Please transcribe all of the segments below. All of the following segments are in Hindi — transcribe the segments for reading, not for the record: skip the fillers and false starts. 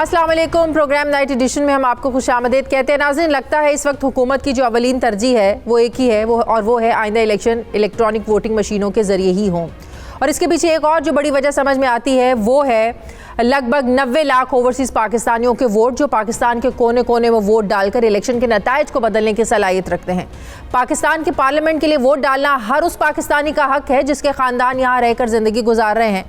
अस्सलाम वालेकुम। प्रोग्राम नाइट एडिशन में हम आपको खुशामदीद कहते हैं। नाज़रीन, लगता है इस वक्त हुकूमत की जो अवलीन तरजीह है वो एक ही है, वो है आइंदा इलेक्शन इलेक्ट्रॉनिक वोटिंग मशीनों के ज़रिए ही हों। और इसके पीछे एक और जो बड़ी वजह समझ में आती है वो है लगभग 90 लाख ओवरसीज़ पाकिस्तानियों के वोट जो पाकिस्तान के कोने कोने में वोट डालकर इलेक्शन के नताइज को बदलने की सलाहियत रखते हैं। पाकिस्तान के पार्लियामेंट के लिए वोट डालना हर उस पाकिस्तानी का हक है जिसके ख़ानदान यहाँ रहकर ज़िंदगी गुजार रहे हैं,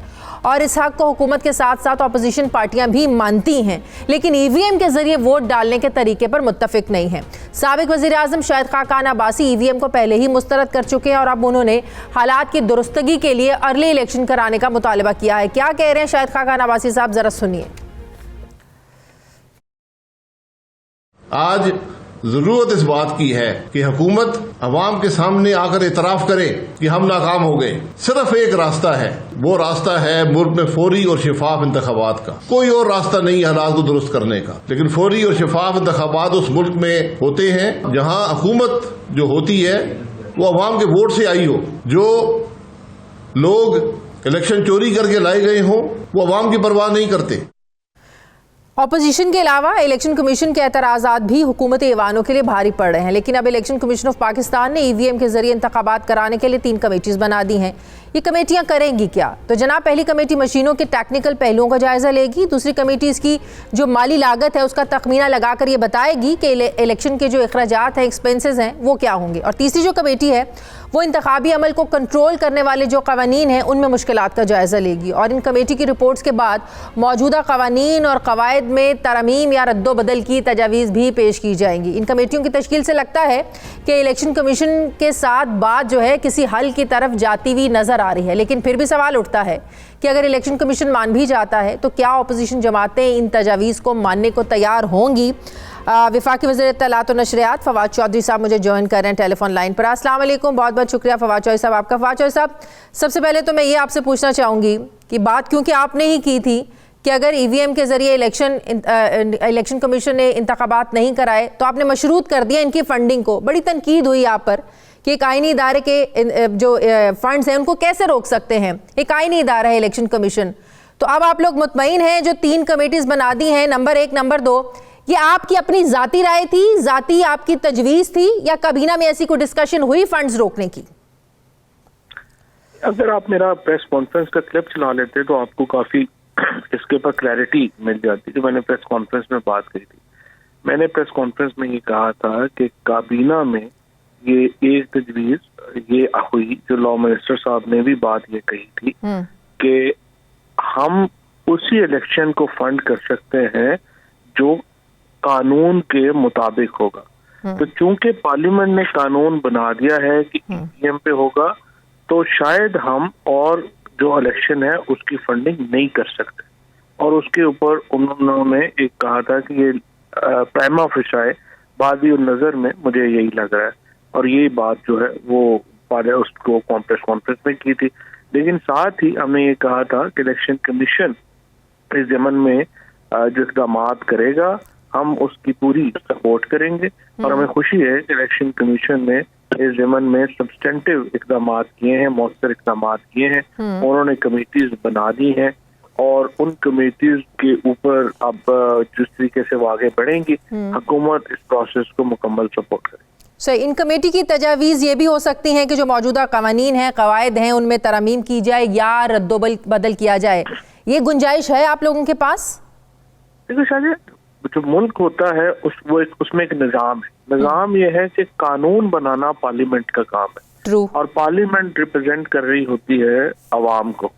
और इस हक को हुकूमत के साथ साथ अपोजिशन पार्टियां भी मानती हैं, लेकिन ईवीएम के जरिए वोट डालने के तरीके पर मुत्तफिक नहीं है। साबिक वज़ीर आज़म शाहिद खाकान अब्बासी ईवीएम को पहले ही मुस्तरद कर चुके हैं और अब उन्होंने हालात की दुरुस्तगी के लिए अर्ली इलेक्शन कराने का मुतालबा किया है। क्या कह रहे हैं शाहिद खाकान अब्बासी साहब, जरा सुनिए। आज जरूरत इस बात की है कि हुकूमत अवाम के सामने आकर इतराफ करे कि हम नाकाम हो गए। सिर्फ एक रास्ता है, वो रास्ता है मुल्क में फौरी और शफाफ इंतखाबात का। कोई और रास्ता नहीं है हालात को दुरुस्त करने का, लेकिन फौरी और शफाफ इंतखाबात उस मुल्क में होते हैं जहां हुकूमत जो होती है वो अवाम के वोट से आई हो। जो लोग इलेक्शन चोरी करके लाए गए हों वो अवाम की परवाह नहीं करते। अपोजिशन के अलावा इलेक्शन कमीशन के एतराज़ात भी हुकूमती ऐवानों के लिए भारी पड़ रहे हैं, लेकिन अब इलेक्शन कमीशन ऑफ पाकिस्तान ने ईवीएम के जरिए इंतखाबात कराने के लिए 3 कमेटीज बना दी हैं। ये कमेटियां करेंगी क्या? तो जनाब, पहली कमेटी मशीनों के टेक्निकल पहलुओं का जायजा लेगी। दूसरी कमेटी इसकी जो माली लागत है उसका तखमीना लगाकर ये बताएगी कि इलेक्शन के जो अखराजात हैं, एक्सपेंसेस हैं, वो क्या होंगे। और तीसरी जो कमेटी है वो इंतखाबी अमल को कंट्रोल करने वाले जो कवानीन हैं उनमें मुश्किलात का जायजा लेगी, और इन कमेटी की रिपोर्ट्स के बाद मौजूदा कवानीन और कवायद में तरमीम या रद्दोबदल की तजावीज़ भी पेश की जाएंगी। इन कमेटियों की तश्कील से लगता है कि इलेक्शन कमीशन के साथ बात जो है किसी हल की तरफ जाती हुई नजर आ रही है, लेकिन फिर भी सवाल उठता है कि अगर इलेक्शन कमीशन मान भी जाता है तो क्या अपोजिशन जमातें इन तजावीज़ को मानने को तैयार होंगी। वफाकी वज़ीर इत्तलात और नशरियात फवाद चौधरी साहब मुझे ज्वाइन कर रहे हैं टेलीफोन लाइन पर। अस्सलाम वालेकुम, बहुत बहुत शुक्रिया फवाद चौधरी साहब आपका। फवाद चौधरी साहब, सबसे पहले तो मैं ये आपसे पूछना चाहूँगी कि बात क्योंकि आपने ही की थी कि अगर ईवीएम के ज़रिए इलेक्शन कमीशन ने इंतखाबात नहीं कराए तो आपने मशरूत कर दिया इनकी फ़ंडिंग को। बड़ी तनकीद हुई आप पर कि एक आइनी इदारे के जो फंड्स हैं उनको कैसे रोक सकते हैं, एक आइनी इदारा है इलेक्शन कमीशन। तो अब आप लोग मुतमईन हैं जो 3 कमेटीज़ बना दी हैं, नंबर 1, नंबर 2, ये आपकी अपनी ज़ाती राय थी, ज़ाती आपकी तजवीज़ थी, या काबीना में ऐसी कोई डिस्कशन हुई फंड्स रोकने की? अगर आप मेरा प्रेस कॉन्फ्रेंस का क्लिप चला लेते तो आपको काफ़ी इसके ऊपर क्लैरिटी मिल जाती कि मैंने प्रेस कॉन्फ्रेंस में बात कही थी। मैंने प्रेस कॉन्फ्रेंस में ये कहा था कि काबीना में ये एक तजवीज़ ये हुई, जो लॉ मिनिस्टर साहब ने भी बात ये कही थी कि हम उसी इलेक्शन को फंड कर सकते हैं जो कानून के मुताबिक होगा। तो चूंकि पार्लियामेंट ने कानून बना दिया है कि ईवीएम पे होगा, तो शायद हम और जो इलेक्शन है उसकी फंडिंग नहीं कर सकते। और उसके ऊपर उन्होंने एक कहा था कि ये प्राइमा फेसाए बादी और नजर में मुझे यही लग रहा है, और ये बात जो है वो उसको प्रेस कॉन्फ्रेंस में की थी। लेकिन साथ ही हमने ये कहा था कि इलेक्शन कमीशन इस ज़मन में जो इक़दाम करेगा हम उसकी पूरी सपोर्ट करेंगे, और हमें खुशी है कि इलेक्शन कमीशन ने इस ज़मन में सब्सटेंटिव इक़दाम किए हैं, मौसर इक़दाम किए हैं। उन्होंने कमेटीज बना दी हैं और उन कमेटीज के ऊपर अब जिस तरीके से वो आगे बढ़ेंगी, हुकूमत इस प्रोसेस को मुकम्मल सपोर्ट करेगी। सही, इन कमेटी की तजावीज़ ये भी हो सकती हैं कि जो मौजूदा कवानीन हैं, कवायद हैं, उनमें तरमीम की जाए या रद्दोबदल किया जाए, ये गुंजाइश है आप लोगों के पास? देखो शायद जो मुल्क होता है उसमें एक निज़ाम है। निज़ाम ये है कि कानून बनाना पार्लियामेंट का काम है। ट्रू। और पार्लियामेंट रिप्रेजेंट कर रही होती है अवाम को।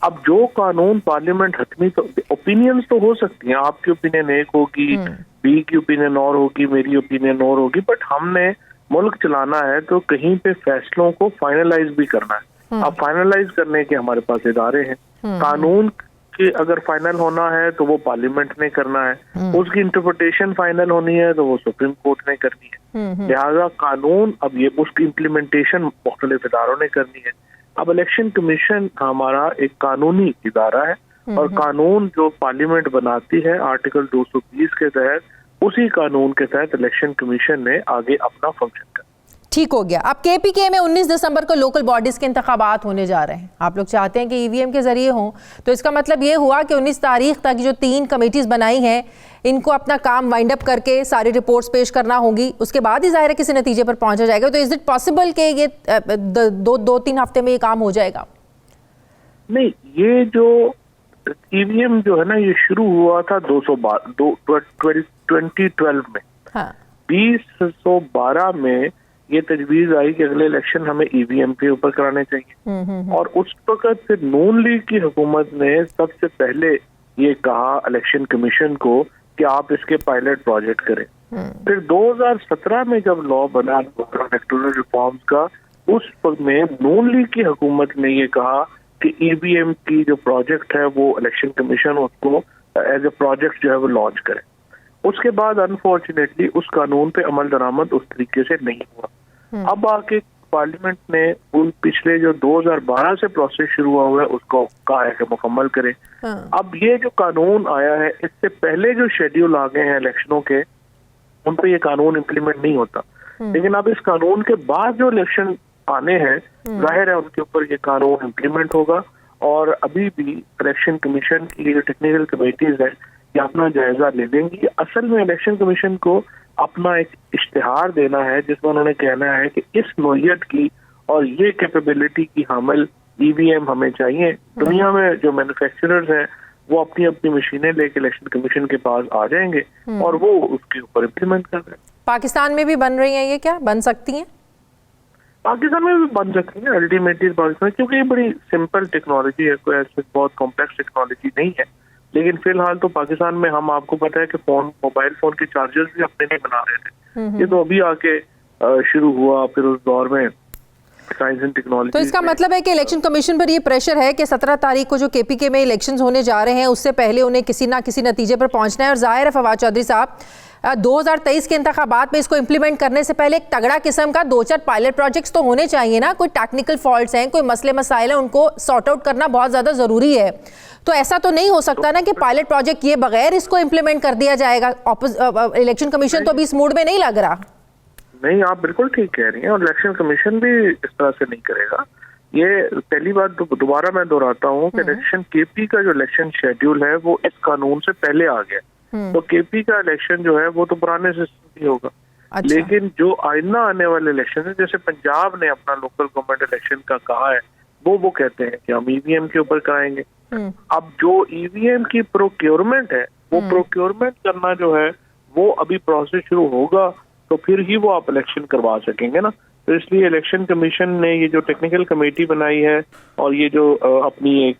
अब जो कानून पार्लियामेंट हतमी तो ओपिनियंस तो हो सकती हैं, आपकी ओपिनियन एक होगी, बी की ओपिनियन और होगी, मेरी ओपिनियन और होगी, बट हमने मुल्क चलाना है तो कहीं पे फैसलों को फाइनलाइज भी करना है। अब फाइनलाइज करने के हमारे पास इदारे हैं। कानून कि अगर फाइनल होना है तो वो पार्लियामेंट ने करना है, उसकी इंटरप्रिटेशन फाइनल होनी है तो वो सुप्रीम कोर्ट ने करनी है। लिहाजा कानून अब ये उसकी इम्प्लीमेंटेशन मुख्तलिफ इदारों ने करनी है। अब इलेक्शन कमीशन हमारा एक कानूनी इदारा है, और कानून जो पार्लियामेंट बनाती है आर्टिकल 220 के तहत, उसी कानून के तहत इलेक्शन कमीशन ने आगे अपना फंक्शन करना। ठीक हो गया। अब केपीके में 19 दिसंबर को लोकल बॉडीज के इंतखाबात होने जा रहे हैं। आप लोग चाहते हैं कि ईवीएम के जरिए हों, तो इसका मतलब ये हुआ कि 19 तारीख तक जो 3 कमेटीज बनाई हैं, इनको अपना काम वाइंड अप करके सारी रिपोर्ट्स पेश करना होगी, उसके बाद ही जाहिर है किसी नतीजे पर पहुंचा जाएगा। तो इज इट पॉसिबल कि ये 2-3 हफ्ते में ये काम हो जाएगा? नहीं, ये जो ईवीएम जो है ना, ये शुरू हुआ था 2012 में। हाँ। 2012 में ये तजवीज आई कि अगले इलेक्शन हमें ईवीएम के ऊपर कराने चाहिए। और उस वक्त फिर नून लीग की हुकूमत ने सबसे पहले ये कहा इलेक्शन कमीशन को कि आप इसके पायलट प्रोजेक्ट करें। फिर 2017 में जब लॉ बना इलेक्टोरल रिफॉर्म्स का, उस वक्त में नून लीग की हुकूमत ने ये कहा कि ईवीएम की जो प्रोजेक्ट है वो इलेक्शन कमीशन उसको एज ए प्रोजेक्ट जो है वो लॉन्च करे। उसके बाद अनफॉर्चुनेटली उस कानून पे अमल दरामद उस तरीके से नहीं हुआ। अब आके पार्लियामेंट ने उन पिछले जो 2012 से प्रोसेस शुरू हुआ है उसको कहा है कि मुकम्मल करें। अब ये जो कानून आया है, इससे पहले जो शेड्यूल आ गए हैं इलेक्शनों के, उन पे ये कानून इम्प्लीमेंट नहीं होता। लेकिन अब इस कानून के बाद जो इलेक्शन आने हैं, जाहिर है उनके ऊपर ये कानून इम्प्लीमेंट होगा। और अभी भी इलेक्शन कमीशन की जो टेक्निकल कमेटीज है ये अपना जायजा ले लेंगी। असल में इलेक्शन कमीशन को अपना एक इश्तिहार देना है जिसमें उन्होंने कहना है कि इस नौइयत की और ये कैपेबिलिटी की हामिल ईवीएम हमें चाहिए। दुनिया में जो मैन्युफैक्चरर्स हैं वो अपनी अपनी मशीनें लेके इलेक्शन कमीशन के पास आ जाएंगे और वो उसके ऊपर इम्प्लीमेंट कर रहे हैं। पाकिस्तान में भी बन रही हैं ये, क्या बन सकती हैं? पाकिस्तान में भी बन सकती है अल्टीमेटली पाकिस्तान, क्योंकि ये बड़ी सिंपल टेक्नोलॉजी है, कोई ऐसे बहुत कॉम्प्लेक्स टेक्नोलॉजी नहीं है। लेकिन फिलहाल तो पाकिस्तान में हम आपको पता है कि मोबाइल फोन के चार्जर्स भी अपने नहीं बना रहे थे। ये तो अभी आके शुरू हुआ, फिर उस दौर में साइंस एंड टेक्नोलॉजी। तो इसका मतलब है कि इलेक्शन कमीशन पर ये प्रेशर है कि 17 तारीख को जो केपीके में इलेक्शंस होने जा रहे हैं उससे पहले उन्हें किसी ना किसी नतीजे पर पहुंचना है। और जाहिर है फवाद चौधरी साहब, 2023 के इंतखाबात में इसको इम्प्लीमेंट करने से पहले एक तगड़ा किस्म का 2-4 पायलट प्रोजेक्ट्स तो होने चाहिए ना। कोई टेक्निकल फॉल्ट्स हैं, कोई मसले मसाइल हैं, उनको सॉर्ट आउट करना बहुत ज़्यादा ज़रूरी है। तो ऐसा तो नहीं हो सकता ना कि पायलट प्रोजेक्ट किए बगैर इसको इम्प्लीमेंट कर दिया जाएगा। इलेक्शन कमीशन तो अभी इस मूड में नहीं लग रहा। नहीं, आप बिल्कुल ठीक कह रही हैं, और इलेक्शन कमीशन भी इस तरह से नहीं करेगा। ये पहली बात दोबारा मैं दोहराता हूँ कि इलेक्शन केपी का जो इलेक्शन शेड्यूल है वो इस कानून से पहले आ गया। तो केपी का इलेक्शन जो है वो तो पुराने सिस्टम ही होगा। अच्छा। लेकिन जो आइंदा आने वाले इलेक्शन है, जैसे पंजाब ने अपना लोकल गवर्नमेंट इलेक्शन का कहा है, वो कहते हैं कि हम ईवीएम के ऊपर कराएंगे। अब जो ईवीएम की प्रोक्योरमेंट है, वो प्रोक्योरमेंट करना जो है वो अभी प्रोसेस शुरू होगा, तो फिर ही वो आप इलेक्शन करवा सकेंगे ना। तो इसलिए इलेक्शन कमीशन ने ये जो टेक्निकल कमेटी बनाई है और ये जो अपनी एक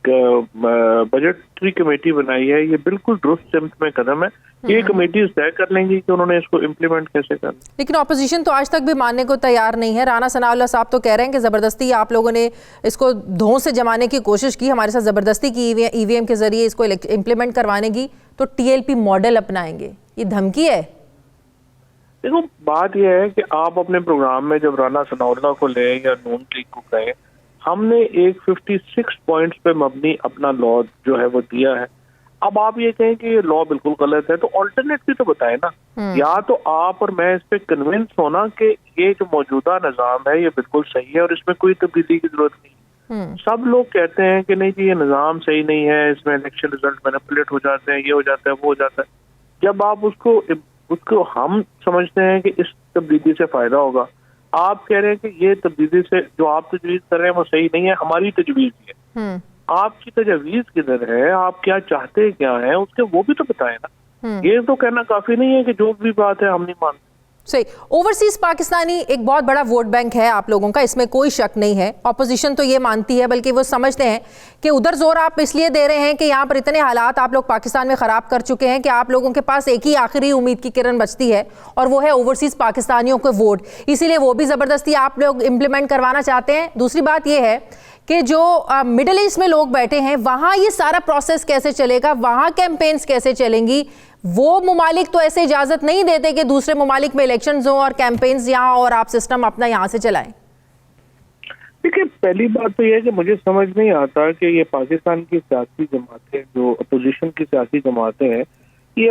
बजटरी कमेटी बनाई है, ये बिल्कुल दुरुस्त सिमत में कदम है। ये कमेटी तय कर लेंगी कि उन्होंने इसको इम्प्लीमेंट कैसे करना। लेकिन ऑपोजिशन तो आज तक भी मानने को तैयार नहीं है। राना सनाउल्लाह साहब तो कह रहे हैं कि ज़बरदस्ती आप लोगों ने इसको धों से जमाने की कोशिश की, हमारे साथ ज़बरदस्ती की ईवीएम के जरिए इसको इम्प्लीमेंट करवाने की, तो टीएलपी मॉडल अपनाएंगे। ये धमकी है। देखो, बात यह है कि आप अपने प्रोग्राम में जब राना सनाउल्लाह को ले या नून लीग को कहें, हमने एक 56 पॉइंट्स पे मबनी अपना लॉ जो है वो दिया है। अब आप ये कहें कि ये लॉ बिल्कुल गलत है, तो ऑल्टरनेट भी तो बताए ना। या तो आप और मैं इस पे कन्विंस होना कि ये जो मौजूदा निज़ाम है ये बिल्कुल सही है और इसमें कोई तब्दीली की जरूरत नहीं। सब लोग कहते हैं कि नहीं जी ये निज़ाम सही नहीं है, इसमें इलेक्शन रिजल्ट मैनिपुलेट हो जाते हैं, ये हो जाता है, वो हो जाता है। जब आप उसको हम समझते हैं कि इस तब्दीली से फायदा होगा, आप कह रहे हैं कि ये तब्दीली से जो आप तजवीज़ कर रहे हैं वो सही नहीं है, हमारी तजवीज़ है। आपकी तजवीज़ किधर है, आप क्या चाहते क्या हैं, उसके वो भी तो बताएं ना। ये तो कहना काफी नहीं है कि जो भी बात है हम नहीं मानते। सही। ओवरसीज पाकिस्तानी एक बहुत बड़ा वोट बैंक है आप लोगों का, इसमें कोई शक नहीं है। ऑपोजिशन तो ये मानती है, बल्कि वो समझते हैं कि उधर जोर आप इसलिए दे रहे हैं कि यहाँ पर इतने हालात आप लोग पाकिस्तान में ख़राब कर चुके हैं कि आप लोगों के पास एक ही आखिरी उम्मीद की किरण बचती है, और वो है ओवरसीज पाकिस्तानियों के वोट। इसीलिए वो भी ज़बरदस्ती आप लोग इम्प्लीमेंट करवाना चाहते हैं। दूसरी बात ये है कि जो मिडिल ईस्ट में लोग बैठे हैं वहाँ ये सारा प्रोसेस कैसे चलेगा, वहाँ कैंपेन्स कैसे चलेंगी। वो मुमालिक तो ऐसे इजाज़त नहीं देते कि दूसरे मुमालिक में इलेक्शंस हो और कैंपेन्स यहाँ और आप सिस्टम अपना यहाँ से चलाएं। देखिए, पहली बात तो यह है कि मुझे समझ नहीं आता कि ये पाकिस्तान की सियासी जमातें, जो अपोजिशन की सियासी जमातें हैं, ये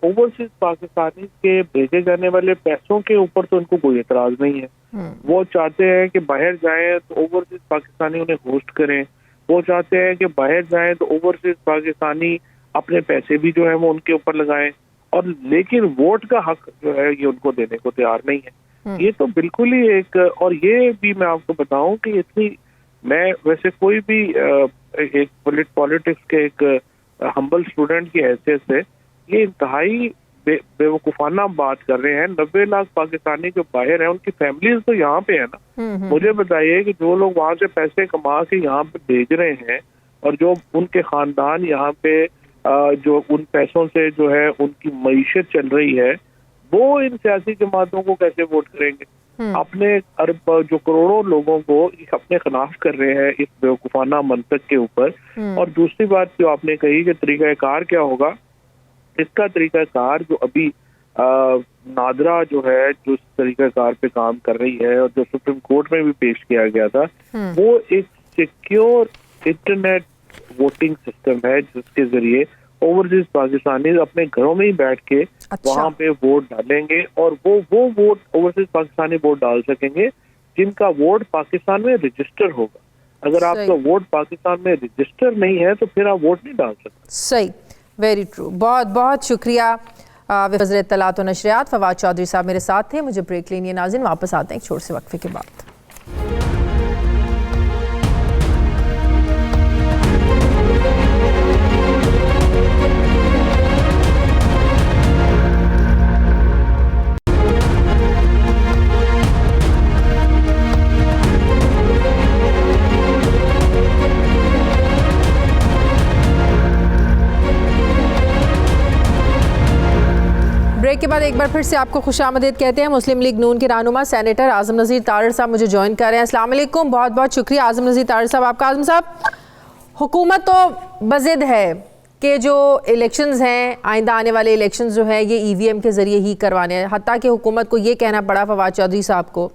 ओवरसीज पाकिस्तानी के भेजे जाने वाले पैसों के ऊपर तो उनको कोई एतराज नहीं है। वो चाहते हैं कि बाहर जाएं तो ओवरसीज पाकिस्तानी उन्हें होस्ट करें, वो चाहते हैं कि बाहर जाएं तो ओवरसीज पाकिस्तानी अपने पैसे भी जो है वो उनके ऊपर लगाएं, और लेकिन वोट का हक जो है ये उनको देने को तैयार नहीं है। ये तो बिल्कुल ही एक, और ये भी मैं आपको बताऊं कि इतनी, मैं वैसे कोई भी एक पॉलिटिक्स के एक हम्बल स्टूडेंट की हैसियत से ये इंतहाई बेवकूफाना बात कर रहे हैं। 90 लाख पाकिस्तानी जो बाहर हैं उनकी फैमिलीज तो यहाँ पे है ना। मुझे बताइए कि जो लोग वहां से पैसे कमा के यहाँ पे भेज रहे हैं और जो उनके खानदान यहाँ पे जो उन पैसों से जो है उनकी मईशत चल रही है, वो इन सियासी जमातों को कैसे वोट करेंगे? अपने अरब जो करोड़ों लोगों को अपने खिलाफ कर रहे हैं इस बेवकूफाना मंतक के ऊपर। और दूसरी बात जो आपने कही कि तरीकाकार क्या होगा, इसका तरीकाकार जो अभी नादरा जो है जो तरीकाकार पे काम कर रही है और जो सुप्रीम कोर्ट में भी पेश किया गया था, वो एक सिक्योर इंटरनेट वोटिंग सिस्टम है जिसके जरिए ओवरसीज पाकिस्तानी अपने घरों में ही बैठ के वहां पे वोट डालेंगे, और वो वोट ओवरसीज पाकिस्तानी वोट डाल सकेंगे जिनका वोट पाकिस्तान में रजिस्टर होगा। अगर आपका वोट पाकिस्तान में रजिस्टर नहीं है तो फिर आप वोट नहीं डाल सकते। सही, वेरी ट्रू। बहुत बहुत शुक्रिया वज़ीर इत्तलात व नशरियात फवाद चौधरी साहब मेरे साथ थे। मुझे ब्रेक लेनी है नाज़रीन, वापस आते हैं एक छोटे से वक्फे के बाद। ब्रेक के बाद एक बार फिर से आपको खुशामदीद कहते हैं। मुस्लिम लीग नून के रहनुमा सेनेटर आज़म नज़ीर तारड़ साहब मुझे ज्वाइन कर रहे हैं। अस्सलाम वालेकुम, बहुत बहुत शुक्रिया आज़म नज़ीर तारड़ साहब आपका। आज़म साहब, हुकूमत तो बज़िद है कि जो इलेक्शंस हैं, आइंदा आने वाले इलेक्शंस जो हैं ये EVM के ज़रिए ही करवाने हैं। हत्ता कि हुकूमत को ये कहना पड़ा फवाद चौधरी साहब को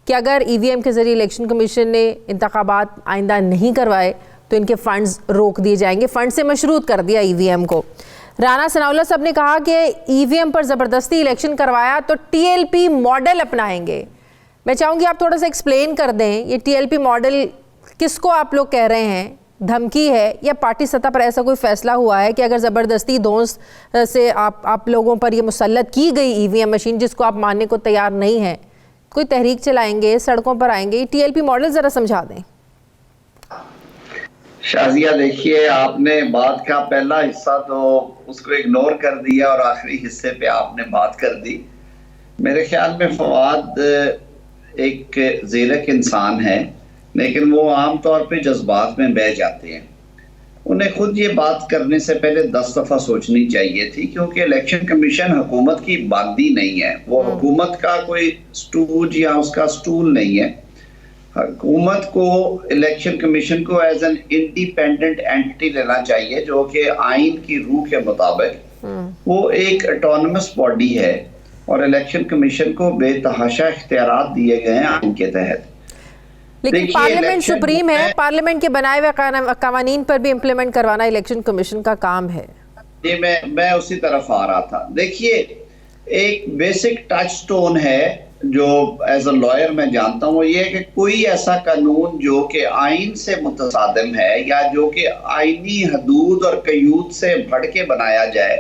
कि अगर EVM के ज़रिए इलेक्शन कमीशन ने इंतखाबात आइंदा नहीं करवाए तो इनके फ़ंड्स रोक दिए जाएंगे। फ़ंड से मशरूत कर दिया EVM को। राना सनाउल्लाह साहब ने कहा कि EVM पर ज़बरदस्ती इलेक्शन करवाया तो TLP मॉडल अपनाएंगे। मैं चाहूँगी आप थोड़ा सा एक्सप्लेन कर दें, ये TLP मॉडल किसको आप लोग कह रहे हैं? धमकी है या पार्टी सतह पर ऐसा कोई फैसला हुआ है कि अगर ज़बरदस्ती दोस्त से आप लोगों पर ये मुसल्लत की गई EVM मशीन जिसको आप मानने को तैयार नहीं हैं, कोई तहरीक चलाएंगे, सड़कों पर आएंगे? TLP मॉडल ज़रा समझा दें। शाजिया, देखिए, आपने बात का पहला हिस्सा तो उसको इग्नोर कर दिया और आखिरी हिस्से पे आपने बात कर दी। मेरे ख्याल में फवाद एक ज़ीरक इंसान है, लेकिन वो आम तौर पे जज्बात में बह जाते हैं। उन्हें खुद ये बात करने से पहले 10 दफ़ा सोचनी चाहिए थी, क्योंकि इलेक्शन कमीशन हुकूमत की बांदी नहीं है, वो हुकूमत का कोई स्टूज या उसका स्टूल नहीं है। हुकूमत को इलेक्शन कमीशन को एज एन इंडिपेंडेंट एंटिटी लेना चाहिए, जो कि आइन की रूह के मुताबिक वो एक ऑटोनमस बॉडी है और इलेक्शन कमीशन को बेतहाशा इख्तियारात दिए गए हैं आइन के तहत। लेकिन पार्लियामेंट सुप्रीम है, पार्लियामेंट के बनाए हुए कानून पर भी इम्प्लीमेंट करवाना इलेक्शन कमीशन का काम है। ये मैं उसी तरफ आ रहा था। देखिए, एक बेसिक टच स्टोन है जो एज अ लॉयर मैं जानता हूँ, ये है कि कोई ऐसा कानून जो कि आइन से मुतसादिम है या जो कि आइनी हदूद और कयूद से बढ़ के बनाया जाए,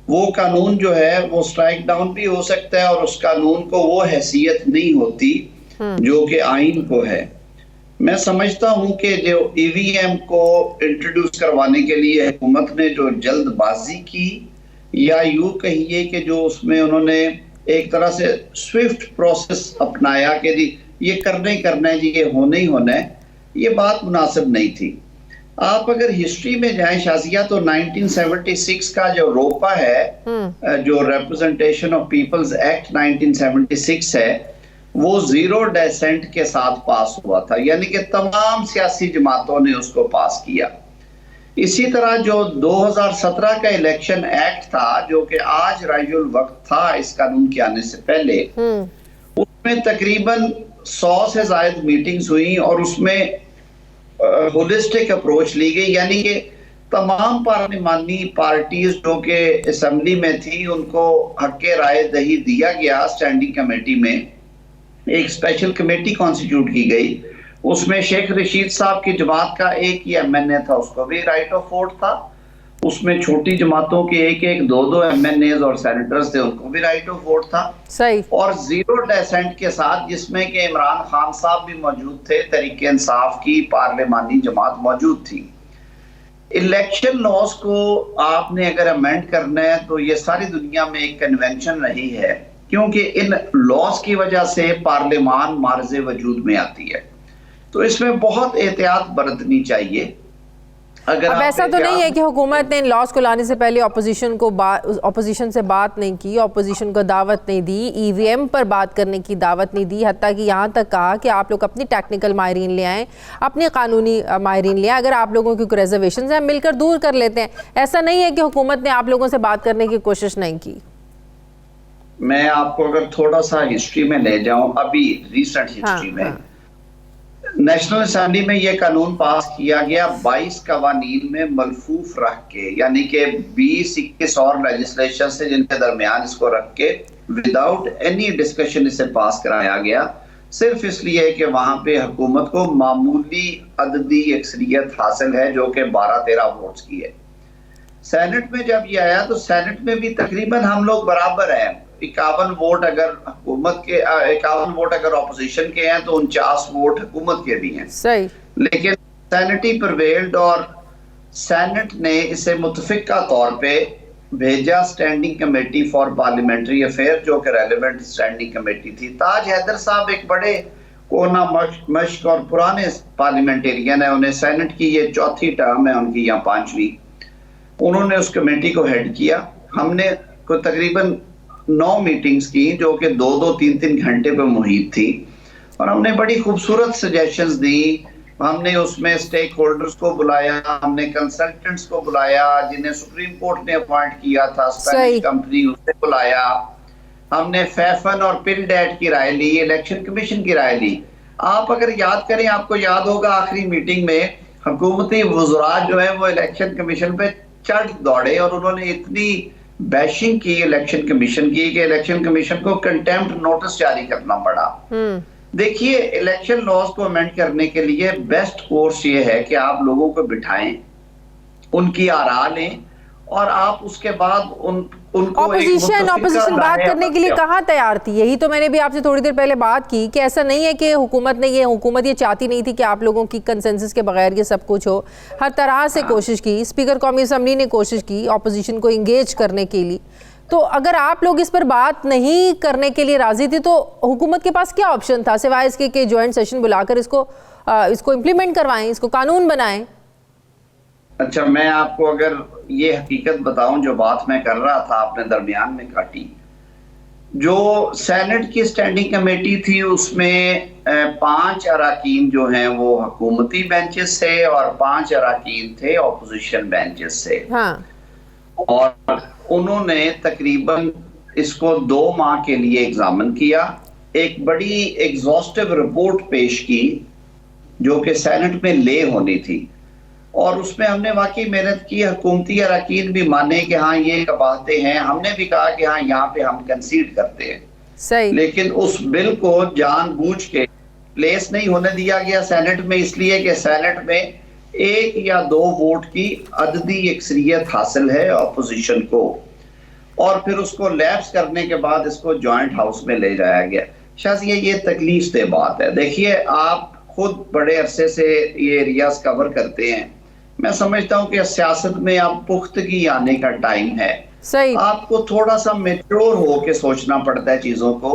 वो कानून जो है वो स्ट्राइक डाउन भी हो सकता है और उस कानून को वो हैसियत नहीं होती जो कि आइन को है। मैं समझता हूँ कि जो EVM को इंट्रोड्यूस करवाने के लिए हुकूमत ने जो जल्दबाजी की, या यूं कहिए कि जो उसमें उन्होंने एक तरह से स्विफ्ट प्रोसेस अपनाया कि जी ये करना है जी, ये होना ही होना है, ये बात मुनासिब नहीं थी। आप अगर हिस्ट्री में जाएं शाजिया, तो 1976 का जो रोपा है, जो रिप्रेजेंटेशन ऑफ पीपल्स एक्ट 1976 है, वो 0 डिसेंट के साथ पास हुआ था, यानी कि तमाम सियासी जमातों ने उसको पास किया। इसी तरह जो 2017 का इलेक्शन एक्ट था, जो कि आज राजुल वक्त था इस कानून के आने से पहले, उसमें तकरीबन 100 से ज्यादा मीटिंग्स हुई और उसमें होलिस्टिक अप्रोच ली गई, यानी कि तमाम पार्लिमानी पार्टीज जो कि असेंबली में थी उनको हक़ राय दही दिया गया। स्टैंडिंग कमेटी में एक स्पेशल कमेटी कॉन्स्टिट्यूट की गई, उसमें शेख रशीद साहब की जमात का एक ही एमएनए था, उसको भी राइट ऑफ वोट था। उसमें छोटी जमातों के एक दो एमएनए और सेनेटर्स थे, उनको भी राइट ऑफ वोट था। सही। और 0 डिसेंट के साथ, जिसमें कि इमरान खान साहब भी मौजूद थे, तहरीक इंसाफ की पार्लिमानी जमात मौजूद थी। इलेक्शन लॉज को आपने अगर अमेंड करना है तो ये सारी दुनिया में एक कन्वेंशन रही है, क्योंकि इन लॉज की वजह से पार्लिमान मार्जे वजूद में आती है, तो इसमें बहुत एहतियात बरतनी चाहिए। अगर अब ऐसा तो नहीं है कि हुकूमत ने इन लॉज को लाने से पहले ऑपोजिशन से बात नहीं की, ऑपोजिशन को दावत नहीं दी, ईवीएम पर बात करने की दावत नहीं दी, हत्ता कि यहाँ तक कहा कि आप लोग अपनी टेक्निकल माहिरीन ले आएँ, अपनी कानूनी माहिरीन ले आएँ, अगर आप लोगों की कोई रिजर्वेशन है मिलकर दूर कर लेते हैं। ऐसा नहीं है कि हुकूमत ने आप लोगों से बात करने की कोशिश नहीं की। मैं आपको अगर थोड़ा सा हिस्ट्री में ले जाऊं, अभी रिसेंट हिस्ट्री में नेशनल असेंबली में यह कानून पास किया गया 22 कवानीन में मलफूफ रख के, यानी कि 20-21 और लेजिस्लेशन से जिनके दरमियान इसको रख के विदाउट एनी डिस्कशन इसे पास कराया गया, सिर्फ इसलिए कि वहां पे हुकूमत को मामूली अददी अक्सरियत हासिल है जो कि 12-13 वोट्स की है। सेनेट में जब ये आया तो सेनेट में भी तकरीबन हम लोग बराबर हैं, 51 वोट अगर हुकूमत के 51 वोट अगर ऑपोजिशन के हैं तो 49 वोट हुकूमत के भी हैं। सही। लेकिन सेनेटी प्रिवेल्ड और सेनेट ने इसे मुतफिका तौर पे भेजा standing committee for parliamentary affair, जो कि रेलेवेंट स्टैंडिंग कमेटी थी। ताज हैदर साहब एक बड़े कोना मश्क और पुराने पार्लियामेंटेरियन है, उन्हें सेनेट की ये चौथी टर्म है उनकी, या 5वीं। उन्होंने उस कमेटी को हेड किया। हमने को तकरीबन 9 मीटिंग्स की जो कि 2-2, 3-3 घंटे पे मुहित थी, और हमने बड़ी खूबसूरत सजेशंस दी। हमने उसमें स्टेक होल्डर्स को बुलाया, हमने कंसल्टेंट्स को बुलाया जिन्हें सुप्रीम कोर्ट ने अपॉइंट किया था, स्पेनिश कंपनी, उससे बुलाया। हमने फैफन और पिलडेट की राय ली, इलेक्शन कमीशन की राय ली। आप अगर याद करें, आपको याद होगा आखिरी मीटिंग में हुकूमती वज़रा जो है वो इलेक्शन कमीशन पे चढ़ दौड़े और उन्होंने इतनी बैशिंग की इलेक्शन कमीशन की कि इलेक्शन कमीशन को कंटेम्प्ट नोटिस जारी करना पड़ा। देखिए, इलेक्शन लॉज को अमेंड करने के लिए बेस्ट कोर्स ये है कि आप लोगों को बिठाएं, उनकी आरा लें, और आप उसके बाद उनको ऑपोजिशन बात करने के लिए कहाँ तैयार थी? यही तो मैंने भी आपसे थोड़ी देर पहले बात की कि ऐसा नहीं है कि हुकूमत ये चाहती नहीं थी कि आप लोगों की कंसेंसस के बगैर ये सब कुछ हो। हर तरह से कोशिश की, स्पीकर कौमी असम्बली ने कोशिश की ऑपोजिशन को इंगेज करने के लिए। तो अगर आप लोग इस पर बात नहीं करने के लिए राजी थे तो हुकूमत के पास क्या ऑप्शन था सिवाय इसके कि जॉइंट सेशन बुलाकर इसको इम्प्लीमेंट करवाएं, इसको कानून बनाएं? अच्छा, मैं आपको अगर ये हकीकत बताऊं, जो बात मैं कर रहा था आपने दरमियान में काटी। जो सेनेट की स्टैंडिंग कमेटी थी उसमें 5 अराकीन जो हैं वो हुकूमती बेंचेस से और 5 अराकीन थे ऑपोजिशन बेंचेस से। हाँ। और उन्होंने तकरीबन इसको 2 माह के लिए एग्जामिन किया, एक बड़ी एग्जॉस्टिव रिपोर्ट पेश की जो कि सेनेट में ले होनी थी, और उसमें हमने वाकई मेहनत की। हुकूमती अरकान भी माने कि हाँ ये कबाहतें हैं, हमने भी कहा कि हाँ यहाँ पे हम कंसीड करते हैं। सही। लेकिन उस बिल को जानबूझ के प्लेस नहीं होने दिया गया सेनेट में, इसलिए कि सेनेट में 1 या 2 वोट की अददी अक्सरियत हासिल है अपोजिशन को, और फिर उसको लैप्स करने के बाद इसको जॉइंट हाउस में ले जाया गया। शायद ये तकलीफ दे बात है। देखिए, आप खुद बड़े अरसे से ये एरियाज कवर करते हैं, मैं समझता हूं कि सियासत में अब पुख्तगी आने का टाइम है। सही। आपको थोड़ा सा मैच्योर हो के सोचना पड़ता है चीजों को।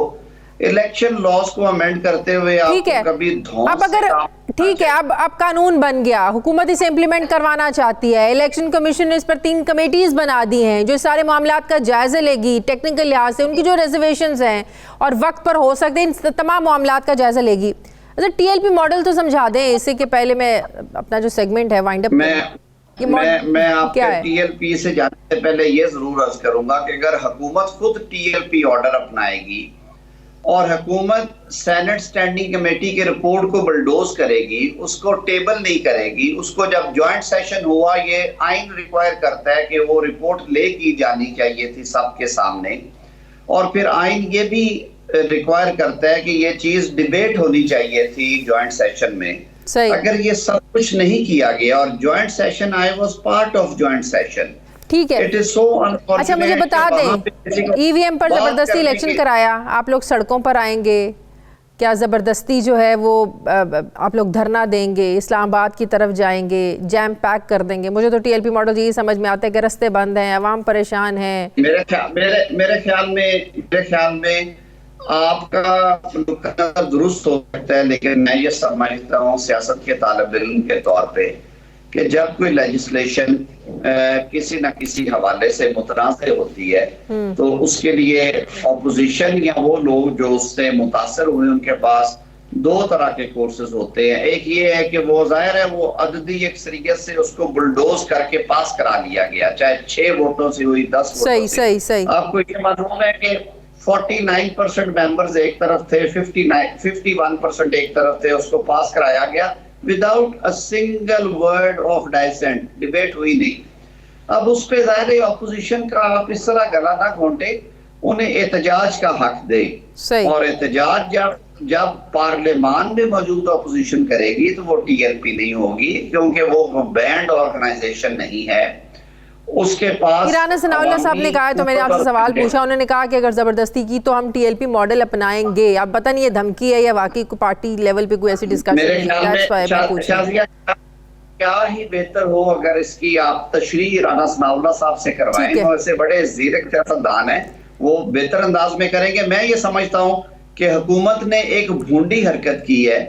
इलेक्शन लॉज को अमेंड करते हुए आपको कभी अब अगर ठीक है, अब कानून बन गया, हुकूमत इसे इम्प्लीमेंट करवाना चाहती है, इलेक्शन कमीशन ने इस पर 3 कमेटीज बना दी हैं जो सारे मामलात का जायजा लेगी, टेक्निकल लिहाज से उनकी जो रिजर्वेशंस हैं और वक्त पर हो सकते हैं, इन तमाम मामलात का जायजा लेगी। अच्छा, टीएलपी मॉडल तो समझा दें, इससे के पहले मैं अपना जो सेगमेंट है वाइंड अप मैं आपके टीएलपी से जाने से पहले ये जरूर अर्ज करूंगा कि अगर हुकूमत खुद टीएलपी ऑर्डर अपनाएगी और हुकूमत सेनेट स्टैंडिंग कमेटी की रिपोर्ट को बुलडोज करेगी, उसको टेबल नहीं करेगी, उसको जब ज्वाइंट सेशन हुआ, ये आइन रिक्वायर करता है कि वो रिपोर्ट ले की जानी चाहिए थी सबके सामने, और फिर आइन ये भी रिक्वायर करता है कि ये चीज डिबेट होनी चाहिए थी ज्वाइंट सेशन में। सही। अगर ये सब कुछ नहीं किया गया और joint session, I was part of joint session, ठीक है। It is so unfortunate. अच्छा, मुझे बता दें, ईवीएम पर जबरदस्ती इलेक्शन कराया, आप लोग सड़कों पर आएंगे क्या? जबरदस्ती जो है वो आप लोग धरना देंगे, इस्लामाबाद की तरफ जाएंगे, जैम पैक कर देंगे? मुझे तो टीएलपी मॉडल यही समझ में आता है कि रास्ते बंद हैं, अवाम परेशान है। मेरे ख्याल में आपका दुरुस्त हो सकता है, लेकिन मैं ये समझता हूँ सियासत के तालिब इल्म के तौर पे कि जब कोई लेजिस्लेशन किसी न किसी हवाले से मुतनाज़ होती है तो उसके लिए ऑपोजिशन या वो लोग जो उससे मुतासर हुए, उनके पास दो तरह के कोर्सेज होते हैं। एक ये है कि वो जाहिर है वो अददी अक्सरियत से उसको बुलडोज करके पास करा लिया गया, चाहे 6 वोटों से हुई, 10 वोटों से। सही। आपको ये मालूम है कि 49% मेंबर्स एक तरफ थे, 51% एक तरफ थे, उसको पास कराया गया without a single word of dissent, debate हुई नहीं। अब उस पे जाहिर है ऑपोजिशन का आप इस तरह गला ना घोंटे, उन्हें एहतजाज का हक दे। और एहतजाज जब पार्लियामान में मौजूद ऑपोजिशन करेगी तो वो टीएलपी नहीं होगी, क्योंकि वो बैंड ऑर्गेनाइजेशन नहीं है। उसके पास ईरान सनाउल्लाह साहब ने कहा है, तो मैंने आपसे सवाल पूछा, उन्होंने कहा कि अगर जबरदस्ती की तो हम टीएलपी मॉडल अपनाएंगे। अब पता नहीं ये धमकी है या वाकई को पार्टी लेवल पे कोई ऐसी डिस्कशन है। क्या ही बेहतर हो अगर इसकी आप तशरीह राना सनाउल्लाह साहब से करवाएं, वो ऐसे बड़े ज़ीरक सियासतदान हैं, वो बेहतर अंदाज में करेंगे। मैं ये समझता हूँ कि हुकूमत ने एक भूंडी हरकत की है,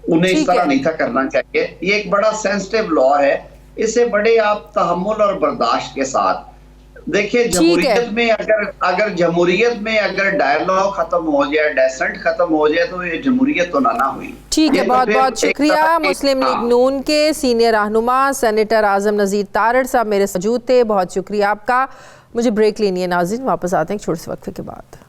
उन्हें इस तरह नहीं था करना चाहिए। ये एक बड़ा सेंसिटिव लॉ है, इसे बड़े आप तहम्मुल और बर्दाश्त के साथ देखिए। जमहूरियत में अगर जमहूरियत में अगर डायलॉग खत्म हो जाए, डेसेंट खत्म हो जाए, तो ये जमहूरियत तो ना हुई। ठीक है, बहुत बहुत शुक्रिया। मुस्लिम लीग नून के सीनियर रहनुमा सेनेटर आजम नज़ीर तारड़ साहब मेरे मौजूद थे, बहुत शुक्रिया आपका। मुझे ब्रेक लेनी है नाज़रीन, वापस आते हैं एक छोटे से वक्फे के बाद।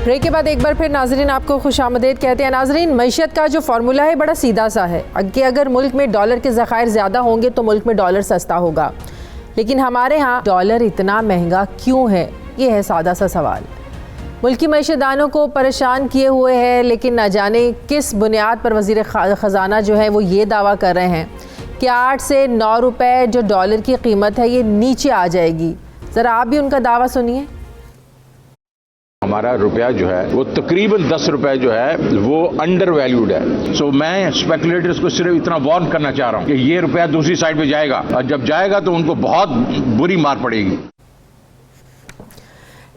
ब्रेक के बाद एक बार फिर नाजरीन आपको खुशामदीद कहते हैं। नाजरीन, मईशत का जो फार्मूला है बड़ा सीधा सा है कि अगर मुल्क में डॉलर के ज़खायर ज़्यादा होंगे तो मुल्क में डॉलर सस्ता होगा, लेकिन हमारे यहाँ डॉलर इतना महंगा क्यों है? ये है सादा सा सवाल। मुल्की मईशतदानों को परेशान किए हुए है, लेकिन न जाने किस बुनियाद पर वज़ीर ख़जाना जो है वो ये दावा कर रहे हैं कि 8 से 9 रुपये जो डॉलर की कीमत है ये नीचे आ जाएगी। ज़रा आप भी उनका दावा सुनिए। हमारा रुपया जो है वो तकरीबन 10 रुपए जो है वो अंडर वैल्यूड है। सो मैं स्पेकुलेटर्स को सिर्फ इतना वार्न करना चाह रहा हूँ कि ये रुपया दूसरी साइड पे जाएगा, और जब जाएगा तो उनको बहुत बुरी मार पड़ेगी।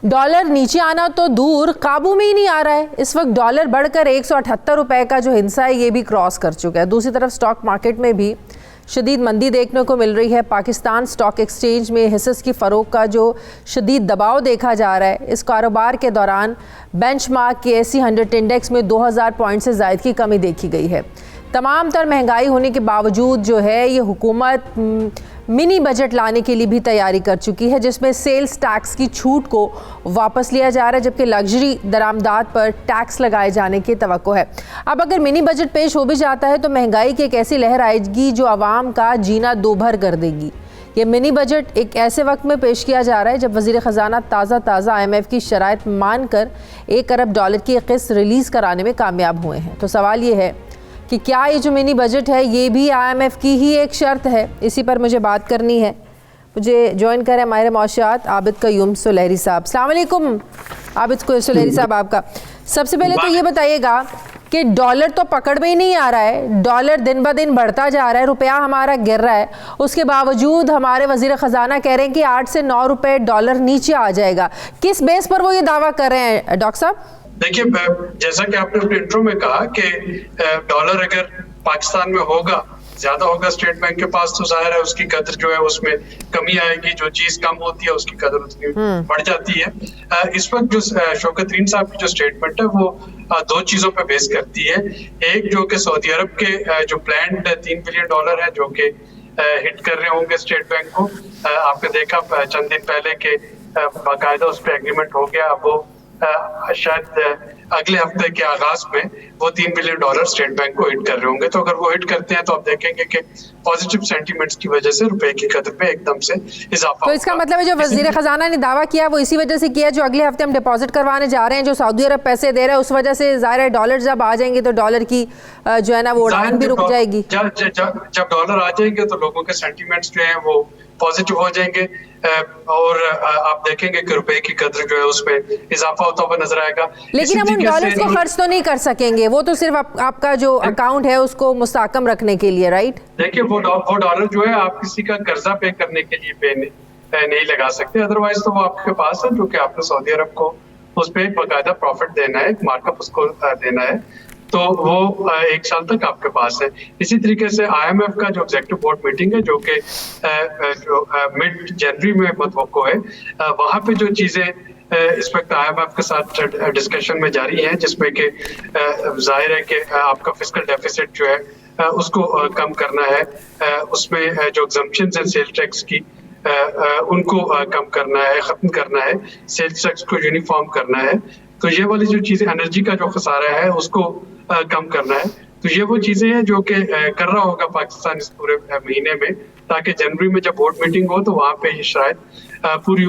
डॉलर नीचे आना तो दूर, काबू में ही नहीं आ रहा है। इस वक्त डॉलर बढ़कर 178 रुपए का जो हिस्सा है ये भी क्रॉस कर चुका है। दूसरी तरफ स्टॉक मार्केट में भी शदीद मंदी देखने को मिल रही है। पाकिस्तान स्टॉक एक्सचेंज में हिस्सेस की फ़रोग का जो शदीद दबाव देखा जा रहा है, इस कारोबार के दौरान बेंचमार्क के एसी 100 इंडेक्स में 2000 पॉइंट से ज़ायद की कमी देखी गई है। तमाम तर महंगाई होने के बावजूद जो है ये हुकूमत मिनी बजट लाने के लिए भी तैयारी कर चुकी है, जिसमें सेल्स टैक्स की छूट को वापस लिया जा रहा है, जबकि लग्जरी दरामदात पर टैक्स लगाए जाने की तवक्को है। अब अगर मिनी बजट पेश हो भी जाता है तो महंगाई की एक ऐसी लहर आएगी जो आवाम का जीना दोभर कर देगी। ये मिनी बजट एक ऐसे वक्त में पेश किया जा रहा है जब वज़ीर ख़जाना ताज़ा IMF की शराइत मानकर 1 अरब डॉलर की किस्त रिलीज़ कराने में कामयाब हुए हैं। तो सवाल ये है कि क्या ये जो मिनी बजट है ये भी IMF की ही एक शर्त है? इसी पर मुझे बात करनी है। मुझे ज्वाइन करें माहिर मौशियात आबिद क़य्यूम सुलहरी साहब। अस्सलाम वालेकुम आबिद सुलहरी साहब। आपका सबसे पहले तो ये बताइएगा कि डॉलर तो पकड़ में ही नहीं आ रहा है, डॉलर दिन ब दिन बढ़ता जा रहा है, रुपया हमारा गिर रहा है, उसके बावजूद हमारे वज़ीर ख़जाना कह रहे हैं कि 8 से 9 रुपये डॉलर नीचे आ जाएगा। किस बेस पर वो ये दावा कर रहे हैं डॉक्टर साहब? देखिए, जैसा कि आपने अपने इंट्रो में कहा कि डॉलर अगर पाकिस्तान में होगा, ज्यादा होगा स्टेट बैंक के पास, तो जाहिर है उसकी कदर जो है उसमें कमी आएगी, जो चीज कम होती है उसकी कदर उतनी बढ़ जाती है। इस वक्त जो शौकत तरीन साहब की जो स्टेटमेंट है वो दो चीजों पे बेस करती है। एक जो कि सऊदी अरब के जो प्लान्ड $3 बिलियन है जो कि हिट कर रहे होंगे स्टेट बैंक को, आपने देखा चंद दिन पहले के बाकायदा उस पर एग्रीमेंट हो गया। अब वो शायद अगले हफ्ते के आगाज में वो $3 बिलियन स्टेट बैंक को हिट कर रहे होंगे। तो अगर वो हिट करते हैं तो आप देखेंगे कि पॉजिटिव सेंटीमेंट्स की वजह से रुपए की कदर में एकदम से इजाफा। तो इसका मतलब है जो वजीर खजाना ने दावा किया वो इसी वजह से किया, जो अगले हफ्ते हम डिपॉजिट करवाने जा रहे हैं, जो सऊदी अरब पैसे दे रहा है, उस वजह से जाहिर है डॉलर जब आ जाएंगे तो डॉलर की जो है ना वो उड़ान भी रुक जाएगी। जब डॉलर आ जाएंगे तो लोगों के सेंटीमेंट्स जो है वो पॉजिटिव हो जाएंगे और आप देखेंगे कि रुपए की कदर जो है उसमें इजाफा होता हुआ नजर आएगा। लेकिन हम उन डॉलर्स को खर्च तो नहीं कर सकेंगे, वो तो सिर्फ आपका जो अकाउंट है उसको मुस्तहकम रखने के लिए, राइट? देखिए, वो डॉलर जो है आप किसी का कर्जा पे करने के लिए पे नहीं लगा सकते, अदरवाइज तो वो आपके पास है, जो कि आपने सऊदी अरब को उस पर बाकायदा प्रॉफिट देना है, मार्कअप उसको देना है, तो वो 1 साल तक आपके पास है। इसी तरीके से IMF का जो एग्जीक्यूटिव बोर्ड मीटिंग है जो कि मिड जनवरी में मतवक्को है, वहाँ पे जो चीजें इस वक्त IMF के साथ डिस्कशन में जारी है, जिसमें कि जाहिर है कि आपका फिस्कल डेफिसिट जो है उसको कम करना है, उसमें जो एग्जम्पशंस हैं सेल टैक्स की उनको कम करना है, खत्म करना है, सेल्स टैक्स को यूनिफॉर्म करना है। तो ये वाली जो चीजें, एनर्जी का जो खसारा है उसको कम करना है, तो ये वो चीजें हैं जो कि कर रहा होगा पाकिस्तान इस पूरे महीने में, ताकि जनवरी में जब बोर्ड मीटिंग हो तो वहां पे ये शायद पूरी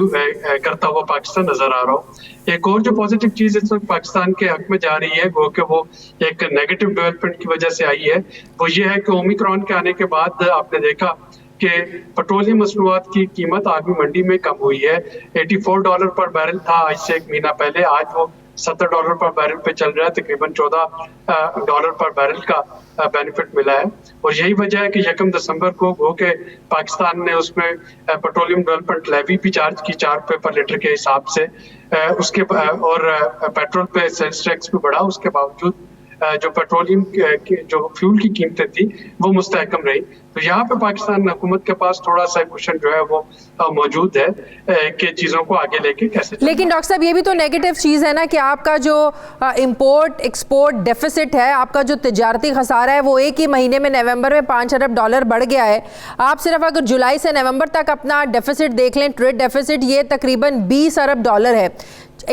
करता हुआ पाकिस्तान नजर आ रहा हो। एक और जो पॉजिटिव चीज इस वक्त पाकिस्तान के हक में जा रही है वो कि वो एक नेगेटिव डेवलपमेंट की वजह से आई है, वो ये है कि ओमिक्रॉन के आने के बाद आपने देखा कि पेट्रोलियम मसनूआत की कीमत आगे मंडी में कम हुई है। $84 पर बैरल था आज से 1 महीना पहले, आज वो $70 पर बैरल पे चल रहा है, तकरीबन $14 पर बैरल का बेनिफिट मिला है। और यही वजह है कि 1 दिसंबर को वो के पाकिस्तान ने उसमें पेट्रोलियम डेवलपमेंट लेवी भी चार्ज की ₹4 पर लीटर के हिसाब से, उसके और पेट्रोल पे सेल्स टैक्स भी बढ़ा, उसके बावजूद जो पेट्रोलियम जो फ्यूल की कीमतें थी वो मुस्तहकम रही। तो यहाँ पे पाकिस्तान हुकूमत के पास थोड़ा सा क्वेश्चन जो है वो मौजूद है कि चीजों को आगे लेके कैसे। लेकिन डॉक्टर साहब ये भी तो नेगेटिव चीज है ना कि आपका जो इंपोर्ट एक्सपोर्ट डेफिसिट है, आपका जो तिजारती खसारा है वो एक ही महीने में नवंबर में $5 अरब बढ़ गया है। आप सिर्फ अगर जुलाई से नवंबर तक अपना डेफिसिट देख लें, ट्रेड डेफिसिट, ये तकरीबन $20 अरब है।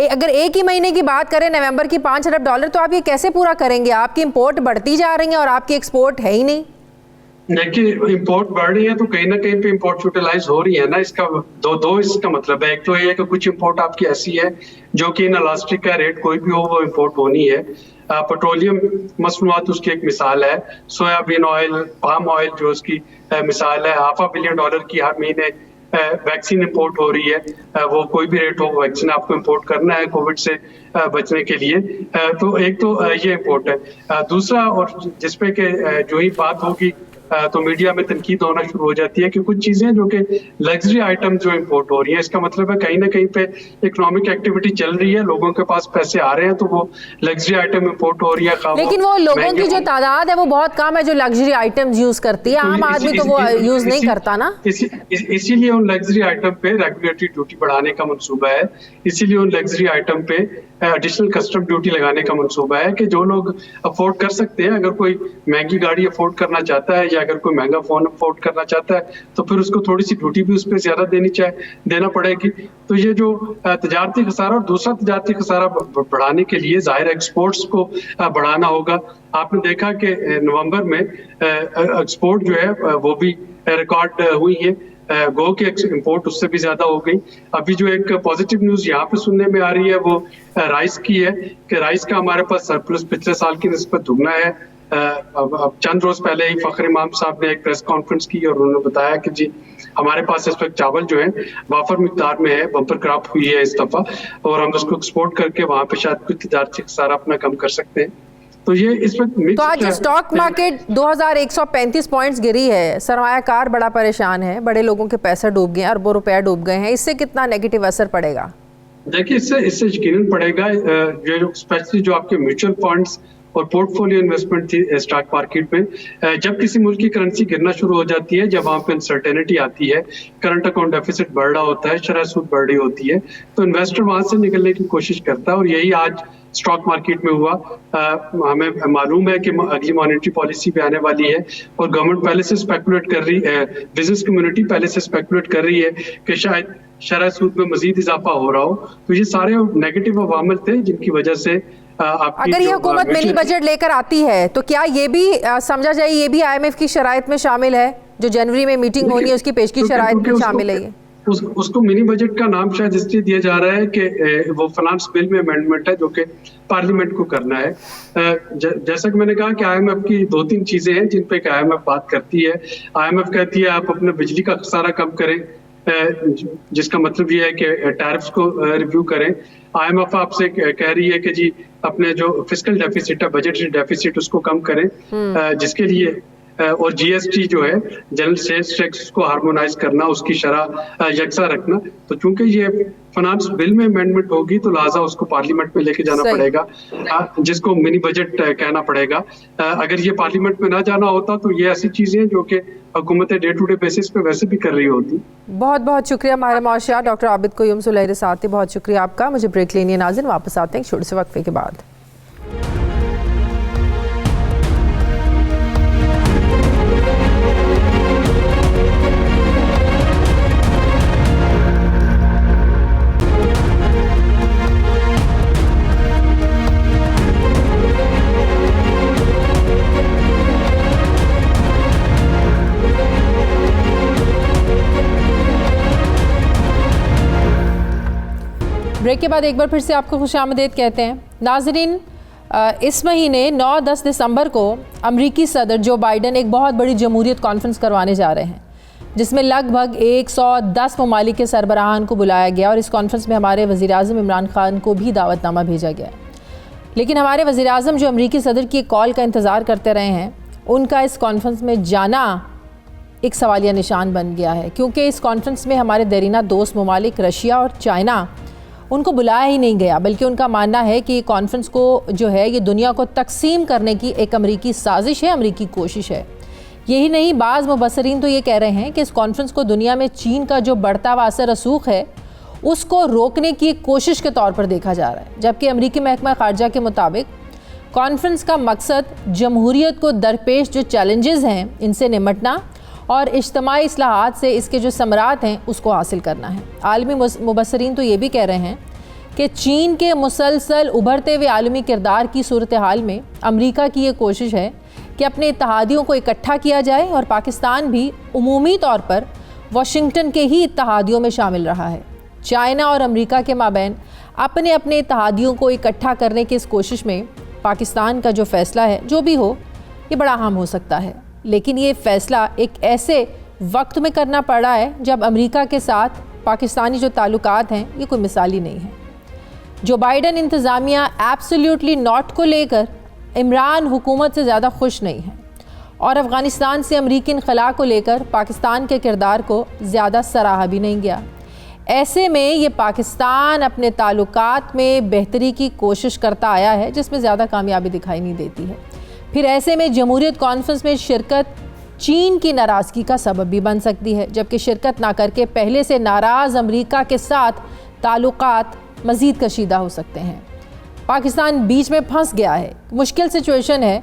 अगर एक ही महीने की बात करें नवंबर की $5 अरब, तो आप ये कैसे पूरा करेंगे? आपकी इंपोर्ट बढ़ती जा रही है और आपकी एक्सपोर्ट है ही नहीं। देखिए, इंपोर्ट बढ़ रही है तो कहीं ना कहीं पे इंपोर्ट यूटिलाइज हो रही है ना, इसका दो इसका मतलब है। एक तो ये है कि कुछ इंपोर्ट आपकी ऐसी है जो कि इनलास्टिक का रेट कोई भी हो वो इंपोर्ट होनी है। पेट्रोलियम मसनूआत उसकी एक मिसाल है, सोयाबीन ऑयल, पाम ऑयल जो उसकी मिसाल है। $500 बिलियन की हर महीने वैक्सीन इंपोर्ट हो रही है, वो कोई भी रेट हो वैक्सीन आपको इंपोर्ट करना है कोविड से बचने के लिए। तो एक तो ये इंपोर्ट है। दूसरा, और जिसपे के जो ही बात होगी तो मीडिया में तनकीद होना शुरू हो जाती है कि कुछ चीजें जो कि लग्जरी आइटम जो इंपोर्ट हो रही है, इसका मतलब है कहीं ना कहीं पे इकोनॉमिक एक्टिविटी चल रही है, लोगों के पास पैसे आ रहे हैं तो वो लग्जरी आइटम इंपोर्ट हो रही है। लेकिन वो लोगों की जो तादाद है वो बहुत कम है जो लग्जरी आइटम्स यूज करती है, आम आदमी तो वो यूज नहीं करता ना। इसीलिए उन लग्जरी आइटम पे रेगुलेटरी ड्यूटी बढ़ाने का मंसूबा है, इसीलिए उन लग्जरी आइटम पे एडिशनल कस्टम ड्यूटी लगाने का मंसूबा है कि जो लोग अफोर्ड कर सकते हैं, अगर कोई महंगी गाड़ी अफोर्ड करना चाहता है या अगर कोई महंगा फोन अफोर्ड करना चाहता है तो फिर उसको थोड़ी सी ड्यूटी भी उस पर ज्यादा देना पड़ेगी। तो ये जो तजारती खसारा और दूसरा तजारती खसारा बढ़ाने के लिए जाहिर एक्सपोर्ट्स को बढ़ाना होगा। आपने देखा कि नवंबर में एक्सपोर्ट जो है वो भी रिकॉर्ड हुई है, गो के इंपोर्ट उससे भी ज्यादा हो गई। अभी जो एक पॉजिटिव न्यूज यहाँ पे सुनने में आ रही है वो राइस की है कि राइस का हमारे पास सरप्लस पिछले साल की निस्बत दुगना है। अब चंद रोज पहले ही फखर इमाम साहब ने एक प्रेस कॉन्फ्रेंस की और उन्होंने बताया कि जी हमारे पास इस वक्त चावल जो है वाफर मिकदार में है, बम्पर क्रॉप हुई है इस दफा, और हम उसको एक्सपोर्ट करके वहां पे शायद कुछ तजारती खसारा अपना कम कर सकते हैं। तो ये इस वक्त तो आज स्टॉक मार्केट 2135 पॉइंट्स गिरी है, सरमायाकार बड़ा परेशान है, बड़े लोगों के पैसे डूब गए, अरबों रुपया डूब गए हैं, इससे कितना नेगेटिव असर पड़ेगा? देखिए इससे यकीनन पड़ेगा जो स्पेशली जो आपके म्यूचुअल फंड्स और पोर्टफोलियो इन्वेस्टमेंट थी स्टॉक मार्केट में, जब किसी मुल्क की करेंसी गिरना शुरू हो जाती है, जब वहां पे अनसर्टेनिटी आती है, करंट अकाउंट डेफिसिट बढ़ रहा होता है, शरह सूद बढ़ रही होती है, तो इन्वेस्टर वहां से निकलने की कोशिश करता है। और यही आज स्टॉक मार्केट में हुआ। हमें मालूम है कि अगली मॉनेटरी पॉलिसी भी आने वाली है और गवर्नमेंट पहले से स्पेकुलेट कर रही है, बिजनेस कम्युनिटी पहले से स्पेकुलेट कर रही है कि शायद शरह सूद में मजीद इजाफा हो रहा हो। तो ये सारे नेगेटिव अवामल थे जिनकी वजह से अगर ये हुकूमत मिनी बजट लेकर आती है तो क्या ये भी समझा जाए ये भी IMF की शराइत में शामिल है, जो जनवरी में मीटिंग होनी है उसकी पेशगी शराइत में शामिल है? ये उसको मिनी बजट का नाम शायद इसलिए दिया जा रहा है कि वो फाइनेंस बिल में अमेंडमेंट है जो कि पार्लियामेंट को करना है। जैसा कि मैंने कहा कि IMF की 2-3 चीजें हैं जिन पे IMF बात करती है। IMF कहती है आप अपने बिजली का खसारा कम करें, जिसका मतलब ये है कि टैरिफ्स को रिव्यू करें। IMF आपसे कह रही है कि जी अपने जो फिस्कल डेफिसिट है, बजटरी डेफिसिट, उसको कम करें, जिसके लिए और GST जो है जनरल सेल्स टैक्स को हार्मोनाइज करना, उसकी शरह यकसा रखना। तो चूंकि ये फाइनेंस बिल में अमेंडमेंट होगी तो लिहाजा उसको पार्लियामेंट में लेके जाना पड़ेगा, जिसको मिनी बजट कहना पड़ेगा। अगर ये पार्लियामेंट में ना जाना होता तो ये ऐसी चीजें जो कि हुकूमत डे टू डे बेसिस पे वैसे भी कर रही होती। बहुत बहुत शुक्रिया माहिर मुआशियात डॉक्टर आबिद क़य्यूम सुलैरी साथी, बहुत शुक्रिया आपका। मुझे ब्रेक लेनी है नाज़रीन, वापस आते हैं छोटे से वक्फे के बाद। ब्रेक के बाद एक बार फिर से आपको खुशामदीद कहते हैं नाजरीन। इस महीने 9-10 दिसंबर को अमरीकी सदर जो बाइडन एक बहुत बड़ी जमहूरियत कॉन्फ्रेंस करवाने जा रहे हैं, जिसमें लगभग 110 ममालिक के सरबराहान को बुलाया गया और इस कॉन्फ्रेंस में हमारे वज़ीर-ए-आज़म इमरान खान को भी दावतनामा भेजा गया। लेकिन हमारे वज़ीर-ए-आज़म जो अमरीकी सदर की कॉल का इंतज़ार करते रहे हैं, उनका इस कॉन्फ्रेंस में जाना एक सवालिया निशान बन गया है, क्योंकि इस कॉन्फ्रेंस में हमारे देरीना दोस्त ममालिक रशिया और चाइना, उनको बुलाया ही नहीं गया, बल्कि उनका मानना है कि कॉन्फ्रेंस को जो है ये दुनिया को तकसीम करने की एक अमरीकी साजिश है, अमरीकी कोशिश है। यही नहीं, बाज़ मुबस्सरीन तो ये कह रहे हैं कि इस कॉन्फ्रेंस को दुनिया में चीन का जो बढ़ता हुआ असर रसूख है उसको रोकने की एक कोशिश के तौर पर देखा जा रहा है। जबकि अमरीकी महकमा ख़ारजा के मुताबिक कॉन्फ्रेंस का मकसद जमहूरियत को दरपेश जो चैलेंजेस हैं इनसे निमटना और इज्तिमाई इस्लाहात से इसके जो समरात हैं उसको हासिल करना है। आलमी मुबस्सरीन तो ये भी कह रहे हैं कि चीन के मुसलसल उभरते हुए आलमी किरदार की सूरत हाल में अमरीका की ये कोशिश है कि अपने इत्तहादियों को इकट्ठा किया जाए और पाकिस्तान भी उमूमी तौर पर वाशिंगटन के ही इत्तहादियों में शामिल रहा है। चाइना और अमरीका के माबैन अपने अपने इत्तहादियों को इकट्ठा करने की इस कोशिश में पाकिस्तान का जो फ़ैसला है, जो भी हो, ये बड़ा अहम हो सकता है। लेकिन ये फ़ैसला एक ऐसे वक्त में करना पड़ा है जब अमेरिका के साथ पाकिस्तानी जो ताल्लुकात हैं ये कोई मिसाली नहीं है। जो बाइडन इंतज़ामिया एब्सोल्युटली नॉट को लेकर इमरान हुकूमत से ज़्यादा खुश नहीं है और अफ़गानिस्तान से अमरीकी इनखला को लेकर पाकिस्तान के किरदार को ज़्यादा सराहा भी नहीं गया। ऐसे में ये पाकिस्तान अपने ताल्लुकात में बेहतरी की कोशिश करता आया है जिसमें ज़्यादा कामयाबी दिखाई नहीं देती है। फिर ऐसे में जमहूरियत कॉन्फ्रेंस में शिरकत चीन की नाराज़गी का सबब भी बन सकती है, जबकि शिरकत ना करके पहले से नाराज़ अमरीका के साथ ताल्लुकात मज़ीद कशीदा हो सकते हैं। पाकिस्तान बीच में फंस गया है, मुश्किल सिचुएशन है।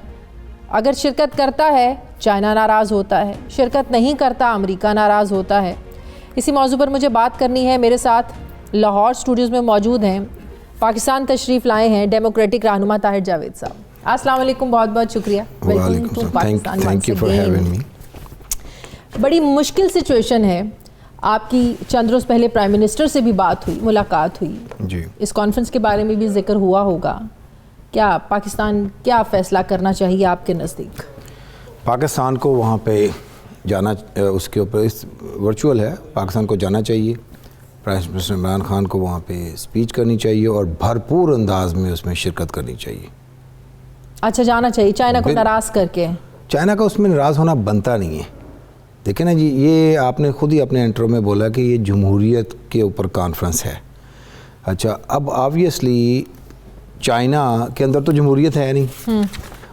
अगर शिरकत करता है चाइना नाराज़ होता है, शिरकत नहीं करता अमरीका नाराज़ होता है। इसी मौजू पर मुझे बात करनी है। मेरे साथ लाहौर स्टूडियोज़ में मौजूद हैं, पाकिस्तान तशरीफ़ लाए हैं डेमोक्रेटिक रहनुमा ताहिर जावेद साहब। अस्सलाम वालेकुम, बहुत बहुत शुक्रिया। Welcome to Pakistan. Thank you for having me. बड़ी मुश्किल सिचुएशन है। आपकी चंद रोज़ पहले प्राइम मिनिस्टर से भी बात हुई, मुलाकात हुई जी। इस कॉन्फ्रेंस के बारे में भी जिक्र हुआ होगा। क्या पाकिस्तान क्या फ़ैसला करना चाहिए आपके नज़दीक? पाकिस्तान को वहाँ पे जाना, उसके ऊपर इस वर्चुअल है, पाकिस्तान को जाना चाहिए। प्राइम मिनिस्टर इमरान खान को वहाँ पे स्पीच करनी चाहिए और भरपूर अंदाज में उसमें शिरकत करनी चाहिए। अच्छा, जाना चाहिए। चाइना को नाराज़ करके? चाइना का उसमें नाराज़ होना बनता नहीं है। देखिए ना जी, ये आपने खुद ही अपने इंट्रो में बोला कि ये जमहूरियत के ऊपर कॉन्फ्रेंस है। अच्छा, अब ऑब्वियसली चाइना के अंदर तो जमहूरियत है नहीं,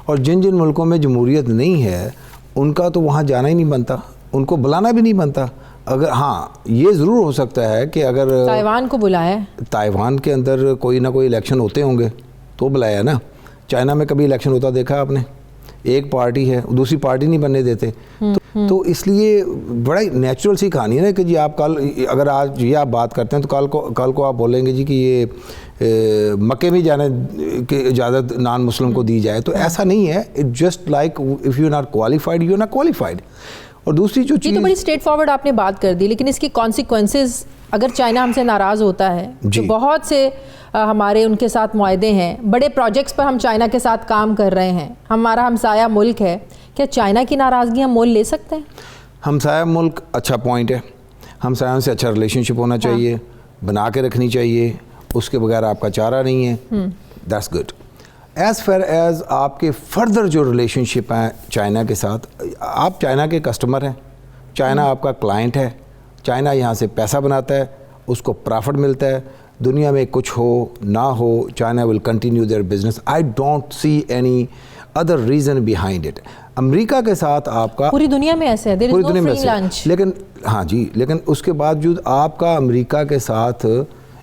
और जिन जिन मुल्कों में जमहूरियत नहीं है उनका तो वहाँ जाना ही नहीं बनता, उनको बुलाना भी नहीं बनता। अगर हाँ, ये ज़रूर हो सकता है कि अगर ताइवान को बुलाया, ताइवान के अंदर कोई ना कोई इलेक्शन होते होंगे तो बुलाया ना। चाइना में कभी इलेक्शन होता देखा आपने? एक पार्टी है, दूसरी पार्टी नहीं बनने देते। तो इसलिए बड़ा ही नेचुरल सी कहानी है ना कि जी आप कल, अगर आज ये आप बात करते हैं तो कल को आप बोलेंगे जी कि ये मक्के में जाने की इजाज़त नॉन मुस्लिम को दी जाए, तो ऐसा नहीं है। It just like if you are not qualified, you are not qualified. और दूसरी जो चीज़, ये तो बड़ी स्ट्रेट फॉरवर्ड आपने बात कर दी, लेकिन इसकी कॉन्सिक्वेंसेस अगर चाइना हमसे नाराज़ होता है, जो बहुत से हमारे उनके साथ मुआहदे हैं, बड़े प्रोजेक्ट्स पर हम चाइना के साथ काम कर रहे हैं, हमारा हमसाया मुल्क है, क्या चाइना की नाराज़गी हम मोल ले सकते हैं? हमसाया मुल्क अच्छा पॉइंट है, हमसायों से अच्छा रिलेशनशिप होना चाहिए, बना के रखनी चाहिए, उसके बगैर आपका चारा नहीं है। That's good. As far as आपके फर्दर जो रिलेशनशिप हैं चाइना के साथ, आप चाइना के कस्टमर हैं, चाइना आपका क्लाइंट है, चाइना यहाँ से पैसा बनाता है, उसको प्रॉफिट मिलता है, दुनिया में कुछ हो ना हो, China will continue their business. I don't see any other reason behind it. America के साथ आपका पूरी दुनिया में ऐसे है, there is पूरी no दुनिया में free lunch। ऐसे, लेकिन हाँ जी, लेकिन उसके बावजूद आपका अमेरिका के साथ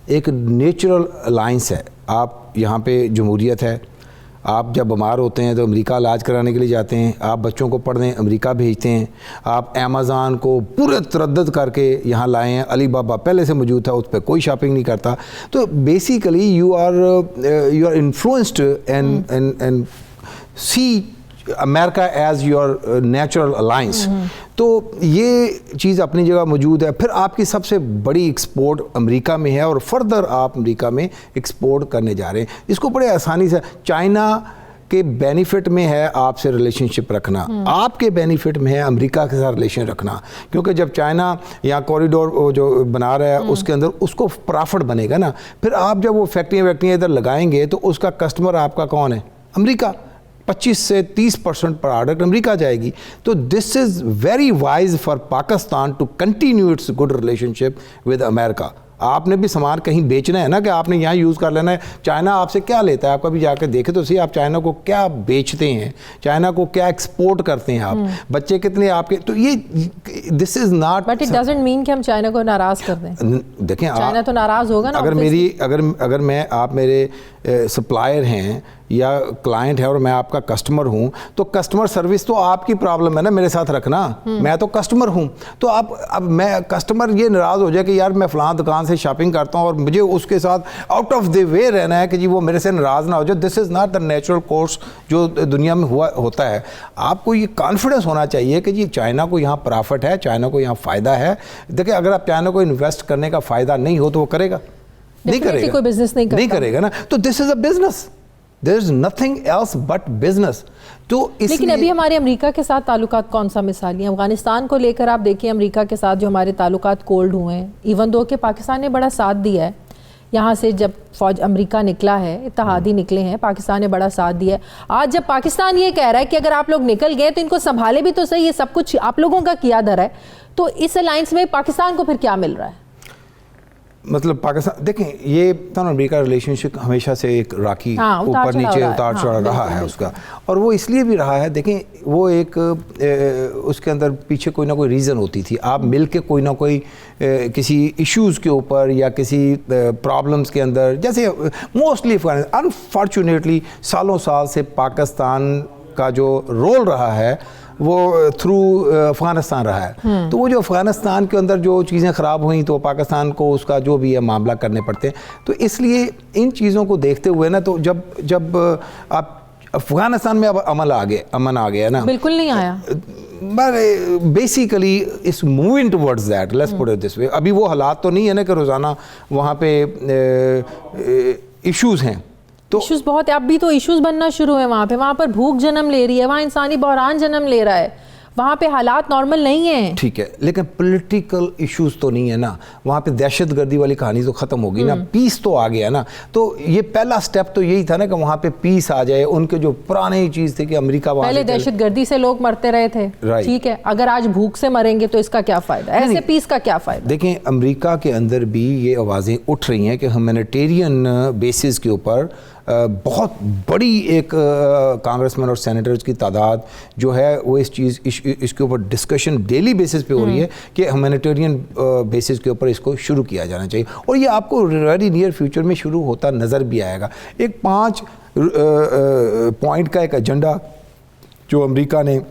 एक नेचुरल अलाइंस है। आप यहाँ पे जमहूरियत है, आप जब बीमार होते हैं तो अमेरिका इलाज कराने के लिए जाते हैं, आप बच्चों को पढ़ने अमेरिका भेजते हैं, आप अमेज़ॉन को पूरे तरद्दुद करके यहाँ लाए हैं, अली बाबा पहले से मौजूद था, उस पर कोई शॉपिंग नहीं करता। तो basically you are influenced and see America as your natural alliance. तो ये चीज़ अपनी जगह मौजूद है। फिर आपकी सबसे बड़ी एक्सपोर्ट अमेरिका में है और फर्दर आप अमेरिका में एक्सपोर्ट करने जा रहे हैं। इसको बड़े आसानी से, चाइना के बेनिफिट में है आपसे रिलेशनशिप रखना, आपके बेनिफिट में है अमेरिका के साथ रिलेशन रखना, क्योंकि जब चाइना यहाँ कॉरिडोर जो बना रहा है उसके अंदर उसको प्रॉफिट बनेगा ना। फिर आप जब वो फैक्ट्रियाँ इधर लगाएंगे तो उसका कस्टमर आपका कौन है? अमेरिका। 25 से 30% प्रोडक्ट अमेरिका जाएगी। तो this is very wise for Pakistan to continue its good relationship with America. आपने भी सामान कहीं बेचना है ना, कि आपने यहाँ यूज़ कर लेना है। चाइना आपसे क्या लेता है? आप कभी जाकर देखे तो सही, आप चाइना को क्या बेचते हैं, चाइना को क्या एक्सपोर्ट करते हैं आप, बच्चे कितने आपके। तो ये this is not, but it doesn't mean कि हम चाइना को नाराज़ कर दें। देखें, चाइना तो नाराज़ होगा ना। अगर मैं, आप मेरे सप्लायर हैं या क्लाइंट है और मैं आपका कस्टमर हूं, तो कस्टमर सर्विस तो आपकी प्रॉब्लम है ना मेरे साथ रखना। मैं तो कस्टमर हूं। तो अब मैं कस्टमर ये नाराज़ हो जाए कि यार मैं फ़लाँ दुकान से शॉपिंग करता हूं और मुझे उसके साथ आउट ऑफ द वे रहना है कि जी वो मेरे से नाराज़ ना हो जाए। This is not the natural course जो दुनिया में होता है। आपको ये कॉन्फिडेंस होना चाहिए कि जी चाइना को यहाँ प्रॉफिट है, चाइना को यहाँ फ़ायदा है। देखिए, अगर आप चाइना को इन्वेस्ट करने का फ़ायदा नहीं हो तो वो करेगा नहीं करेगा, कोई बिजनेस नहीं करेगा ना। तो this is a business, there is nothing else but business. तो लेकिन अभी हमारे अमेरिका के साथ ताल्लुकात कौन सा मिसाली हैं? अफगानिस्तान को लेकर आप देखिए, अमेरिका के साथ जो हमारे ताल्लुकात कोल्ड हुए हैं, इवन दो कि पाकिस्तान ने बड़ा साथ दिया है। यहाँ से जब फौज अमेरिका निकला है, इत्तेहादी निकले हैं, पाकिस्तान ने बड़ा साथ दिया है। आज जब पाकिस्तान ये कह रहा है कि अगर आप लोग निकल गए तो इनको संभाले भी तो सही, ये सब कुछ आप लोगों का किया धरा है, तो इस अलायंस में पाकिस्तान को फिर क्या मिल रहा है? मतलब पाकिस्तान, देखें, ये तो अमेरिका रिलेशनशिप हमेशा से एक राखी ऊपर नीचे उतार चढ़ा रहा है उसका। और वो इसलिए भी रहा है, देखें, वो एक उसके अंदर पीछे कोई ना कोई रीज़न होती थी। आप मिल के कोई ना कोई किसी इश्यूज़ के ऊपर या किसी प्रॉब्लम्स के अंदर, जैसे मोस्टली अनफॉर्चुनेटली सालों साल से पाकिस्तान का जो रोल रहा है वो थ्रू अफ़गानिस्तान रहा है। तो वो जो अफ़गानिस्तान के अंदर जो चीज़ें ख़राब हुई तो पाकिस्तान को उसका जो भी है मामला करने पड़ते हैं। तो इसलिए इन चीज़ों को देखते हुए ना, तो जब आप अफ़गानिस्तान में अब अमन आ गया ना, बिल्कुल नहीं आया, basically it's moving towards that, let's put it this way. अभी वो हालात तो नहीं है ना कि रोज़ाना वहाँ पे इश्यूज़ हैं। तो इश्यूज बहुत है, अब भी तो इश्यूज बनना शुरू है वहाँ पे। वहाँ पर भूख जन्म ले रही है, वहाँ इंसानी बहरान जन्म ले रहा है, वहाँ पे हालात नॉर्मल नहीं है। ठीक है, लेकिन पॉलिटिकल इश्यूज तो नहीं है ना वहाँ पे, दहशतगर्दी वाली कहानी तो ख़त्म हो गई ना, पीस तो आ गया ना। तो ये पहला स्टेप तो यही था ना कि वहाँ पे पीस आ जाए। उनके जो पुराने चीज़ थे कि अमेरिका पहले दहशतगर्दी से लोग मरते रहे थे, ठीक है, अगर आज भूख से मरेंगे तो इसका क्या फ़ायदा, ऐसे पीस का क्या फ़ायदा? देखें, अमेरिका के अंदर भी ये आवाज़ें उठ रही हैं कि ह्यूमैनिटेरियन बेसिस के ऊपर बहुत बड़ी एक कांग्रेसमैन और सेनेटर्स की तादाद जो है वो इसके ऊपर डिस्कशन डेली बेसिस पे हो रही है कि ह्यूमैनिटेरियन बेसिस के ऊपर इसको शुरू किया जाना चाहिए। और ये आपको वेरी नियर फ्यूचर में शुरू होता नज़र भी आएगा। एक 5 पॉइंट का एक एजेंडा जो अमेरिका ने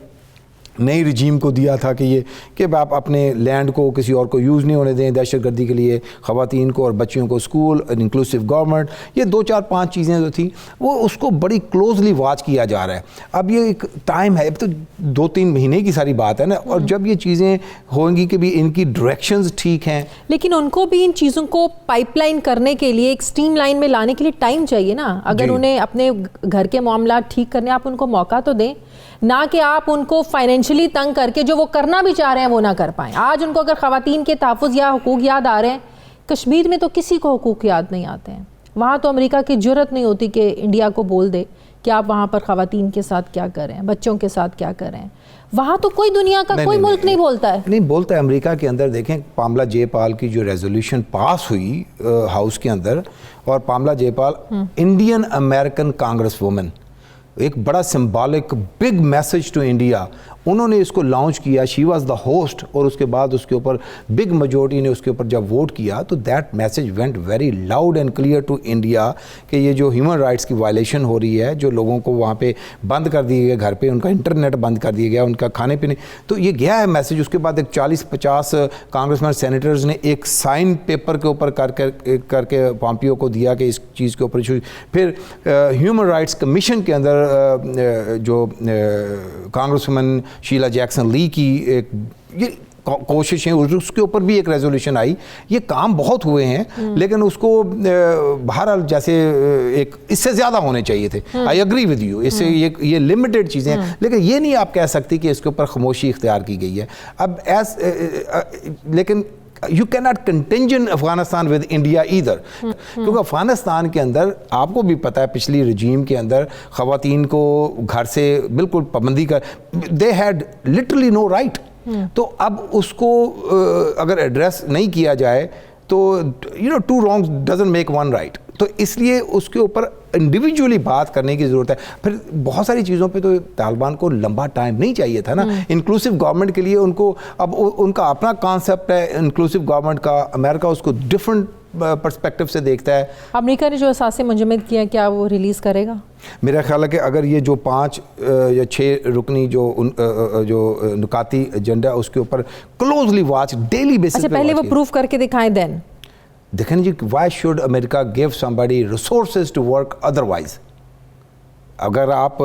नई रजीम को दिया था कि आप अपने लैंड को किसी और को यूज़ नहीं होने दें दहशतगर्दी के लिए, ख़वातीन को और बच्चियों को स्कूल, इंक्लूसिव गवर्नमेंट, ये 2-4-5 चीज़ें जो थी वो उसको बड़ी क्लोजली वॉच किया जा रहा है। अब ये एक टाइम है, अब तो 2-3 महीने की सारी बात है ना, और जब ये चीज़ें होंगी कि भी इनकी डायरेक्शंस ठीक हैं, लेकिन उनको भी इन चीज़ों को पाइपलाइन करने के लिए, एक स्ट्रीम लाइन में लाने के लिए टाइम चाहिए ना। अगर उन्हें अपने घर के मामला ठीक करने आप उनको मौका तो दें, ना कि आप उनको फाइनेंशियली तंग करके जो वो करना भी चाह रहे हैं वो ना कर पाएं। आज उनको अगर ख़वातीन के तहफ़्फ़ुज़ या हुकूक याद आ रहे हैं, कश्मीर में तो किसी को हुकूक याद नहीं आते हैं। वहाँ तो अमेरिका की जुर्रत नहीं होती कि इंडिया को बोल दे कि आप वहाँ पर ख़वातीन के साथ क्या करें, बच्चों के साथ क्या करें। वहाँ तो कोई दुनिया का कोई मुल्क नहीं बोलता है। नहीं बोलता है। अमेरिका के अंदर देखें, पामला जयपाल की जो रेजोल्यूशन पास हुई हाउस के अंदर, और Pramila Jayapal Indian American Congress women, एक बड़ा symbolic big message to India, उन्होंने इसको लॉन्च किया। शी वाज द होस्ट, और उसके बाद उसके ऊपर बिग मेजॉरिटी ने उसके ऊपर जब वोट किया तो that message went very loud and clear to India कि ये जो ह्यूमन राइट्स की वायलेशन हो रही है, जो लोगों को वहाँ पे बंद कर दिए गए, घर पे उनका इंटरनेट बंद कर दिया गया, उनका खाने पीने, तो ये गया है मैसेज। उसके बाद एक 40-50 कांग्रेसमैन सेनेटर्स ने एक साइन पेपर के ऊपर करके पॉम्पियो को दिया कि इस चीज़ के ऊपर। फिर ह्यूमन राइट्स कमीशन के अंदर जो कांग्रेसमैन शीला जैक्सन ली की ये कोशिशें, उसके ऊपर भी एक रेजोल्यूशन आई। ये काम बहुत हुए हैं, लेकिन उसको बहरहाल जैसे एक इससे ज़्यादा होने चाहिए थे। आई एग्री विद यू, इससे ये लिमिटेड चीज़ें हैं, लेकिन ये नहीं आप कह सकती कि इसके ऊपर खामोशी इख्तियार की गई है। अब लेकिन you can not contain Afghanistan with India either, क्योंकि अफगानिस्तान के अंदर आपको भी पता है पिछली रजीम के अंदर ख़वातीन को घर से बिल्कुल पाबंदी कर, they had literally no right. तो अब उसको अगर एड्रेस नहीं किया जाए तो two wrongs doesn't make one right, तो इसलिए उसके ऊपर इंडिविजुअली बात करने की ज़रूरत है। फिर बहुत सारी चीज़ों पे तो तालिबान को लंबा टाइम नहीं चाहिए था ना। इंक्लूसिव गवर्नमेंट के लिए उनको अब उनका अपना कॉन्सेप्ट है इंक्लूसिव गवर्नमेंट का, अमेरिका उसको डिफरेंट पर्सपेक्टिव से देखता है। अमेरिका ने जो असासे मुंजमद किया, क्या वो रिलीज़ करेगा? मेरा ख्याल है कि अगर ये जो 5 या 6 रुकनी जो नुकाती एजेंडा उसके ऊपर क्लोजली वॉच डेली बेसिस पे, पहले वो प्रूफ करके दिखाएं, देन देखें जी, why should America give somebody resources to work otherwise. अगर आप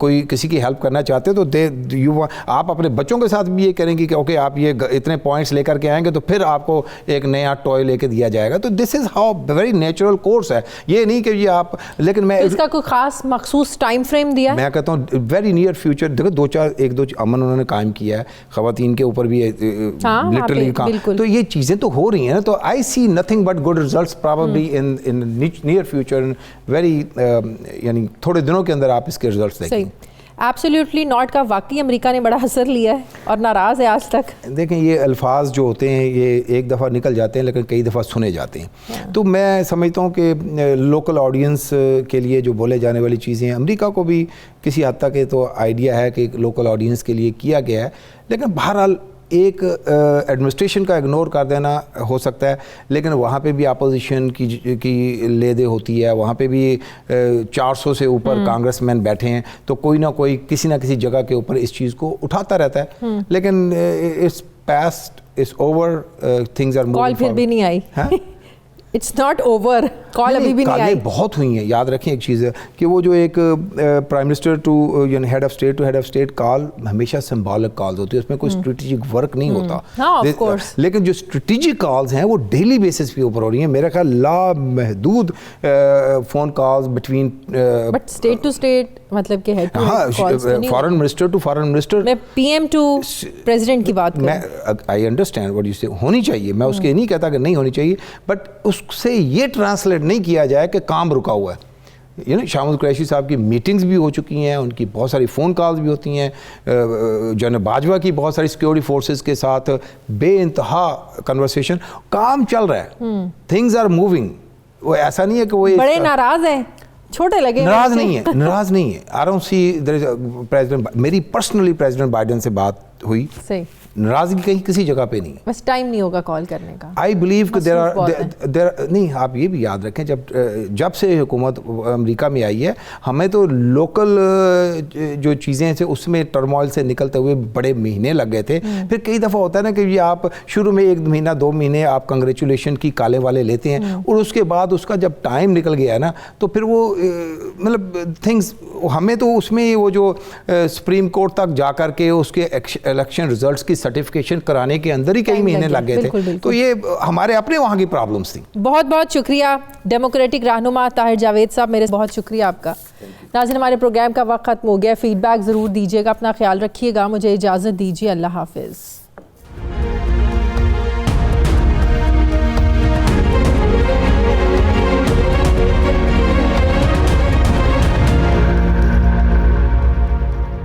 कोई किसी की हेल्प करना चाहते हो तो आप अपने बच्चों के साथ भी ये करेंगे कि ओके आप ये इतने पॉइंट्स लेकर के आएंगे तो फिर आपको एक नया टॉय लेके दिया जाएगा। तो this is how very natural course है, ये नहीं कि ये आप, लेकिन मैं इसका कोई खास मखसूस टाइम फ्रेम दिया? मैं कहता हूँ वेरी नियर फ्यूचर। देखो 2 अमन उन्होंने कायम किया है, ख़वातीन के ऊपर भी लिटरली काम, तो ये चीज़ें तो हो रही हैं ना। तो I see nothing but good results probably in near future, very यानी थोड़े दिनों के अंदर आप इसके रिजल्ट्स देखेंगे। एब्सोल्युटली नॉट का वाकई अमेरिका ने बड़ा असर लिया है और नाराज़ है आज तक। देखें, ये अल्फाज जो होते हैं ये एक दफ़ा निकल जाते हैं लेकिन कई दफ़ा सुने जाते हैं। तो मैं समझता हूँ कि लोकल ऑडियंस के लिए जो बोले जाने वाली चीज़ें, अमेरिका को भी किसी हद तक तो आइडिया है कि लोकल ऑडियंस के लिए किया गया है, लेकिन बहरहाल एक एडमिनिस्ट्रेशन का इग्नोर कर देना हो सकता है, लेकिन वहाँ पे भी अपोजिशन की लेदे होती है, वहाँ पे भी 400 से ऊपर कांग्रेसमैन बैठे हैं, तो कोई ना कोई किसी ना किसी जगह के ऊपर इस चीज़ को उठाता रहता है। लेकिन it's past, it's over, things are moving. Call फिर भी नहीं आई। इट्स नॉट ओवर, कॉल अभी भी नहीं आई। बहुत हुई हैं। याद रखें एक चीज़ है कि वो जो एक प्राइम मिनिस्टर टू यानी हेड ऑफ स्टेट कॉल हमेशा सिंबॉलिक कॉल्स होती है, उसमें कोई स्ट्रेटेजिक वर्क नहीं होता। हाँ, of course। लेकिन जो स्ट्रेटेजिक कॉल्स हैं वो डेली बेसिस पे ऊपर हो रही हैं। मेरा ख्याल लामहदूद phone calls between but state to state मतलब कि head foreign minister to foreign minister, मैं पीएम टू प्रेसिडेंट की बात मैं आई अंडरस्टैंड व्हाट यू से, होनी चाहिए, मैं उसके नहीं कहता कि नहीं होनी चाहिए, बट उससे ये ट्रांसलेट नहीं किया जाए कि काम रुका हुआ है। शामुल कुरैशी साहब की मीटिंग्स भी हो चुकी हैं, उनकी बहुत सारी फ़ोन कॉल्स भी होती हैं, जनरल बाजवा की बहुत सारी सिक्योरिटी फोर्सेस के साथ बेइंतहा कन्वर्सेशन, काम चल रहा है, थिंग्स आर मूविंग। वो ऐसा नहीं है कि वो बड़े नाराज हैं, छोटे लगे, नाराज नहीं है, नाराज नहीं है। I don't see there is president, मेरी पर्सनली प्रेसिडेंट बाइडेन से बात हुई, सही, नाराजगी कहीं किसी जगह पे नहीं है, बस टाइम नहीं होगा कॉल करने का। आई बिलीव कि देर नहीं, आप ये भी याद रखें जब से हुकूमत अमेरिका में आई है, हमें तो लोकल जो चीज़ें थे उसमें टर्मोइल से निकलते हुए बड़े महीने लग गए थे। फिर कई दफ़ा होता है ना कि ये आप शुरू में 1 महीना 2 महीने आप कंग्रेचुलेशन की काले वाले लेते हैं, और उसके बाद उसका जब टाइम निकल गया है ना, तो फिर वो मतलब थिंग्स, हमें तो उसमें वो जो सुप्रीम कोर्ट तक जा कर के उसके इलेक्शन रिजल्ट्स की सर्टिफिकेशन कराने के अंदर ही कई महीने लग गए थे। तो ये हमारे अपने वहाँ की प्रॉब्लम्स थी। बहुत बहुत शुक्रिया डेमोक्रेटिक रहनुमा ताहिर जावेद साहब, मेरे बहुत शुक्रिया आपका। नाज़रीन, हमारे प्रोग्राम का वक्त खत्म हो गया। फीडबैक ज़रूर दीजिएगा, अपना ख्याल रखिएगा, मुझे इजाज़त दीजिए, अल्लाह हाफिज़।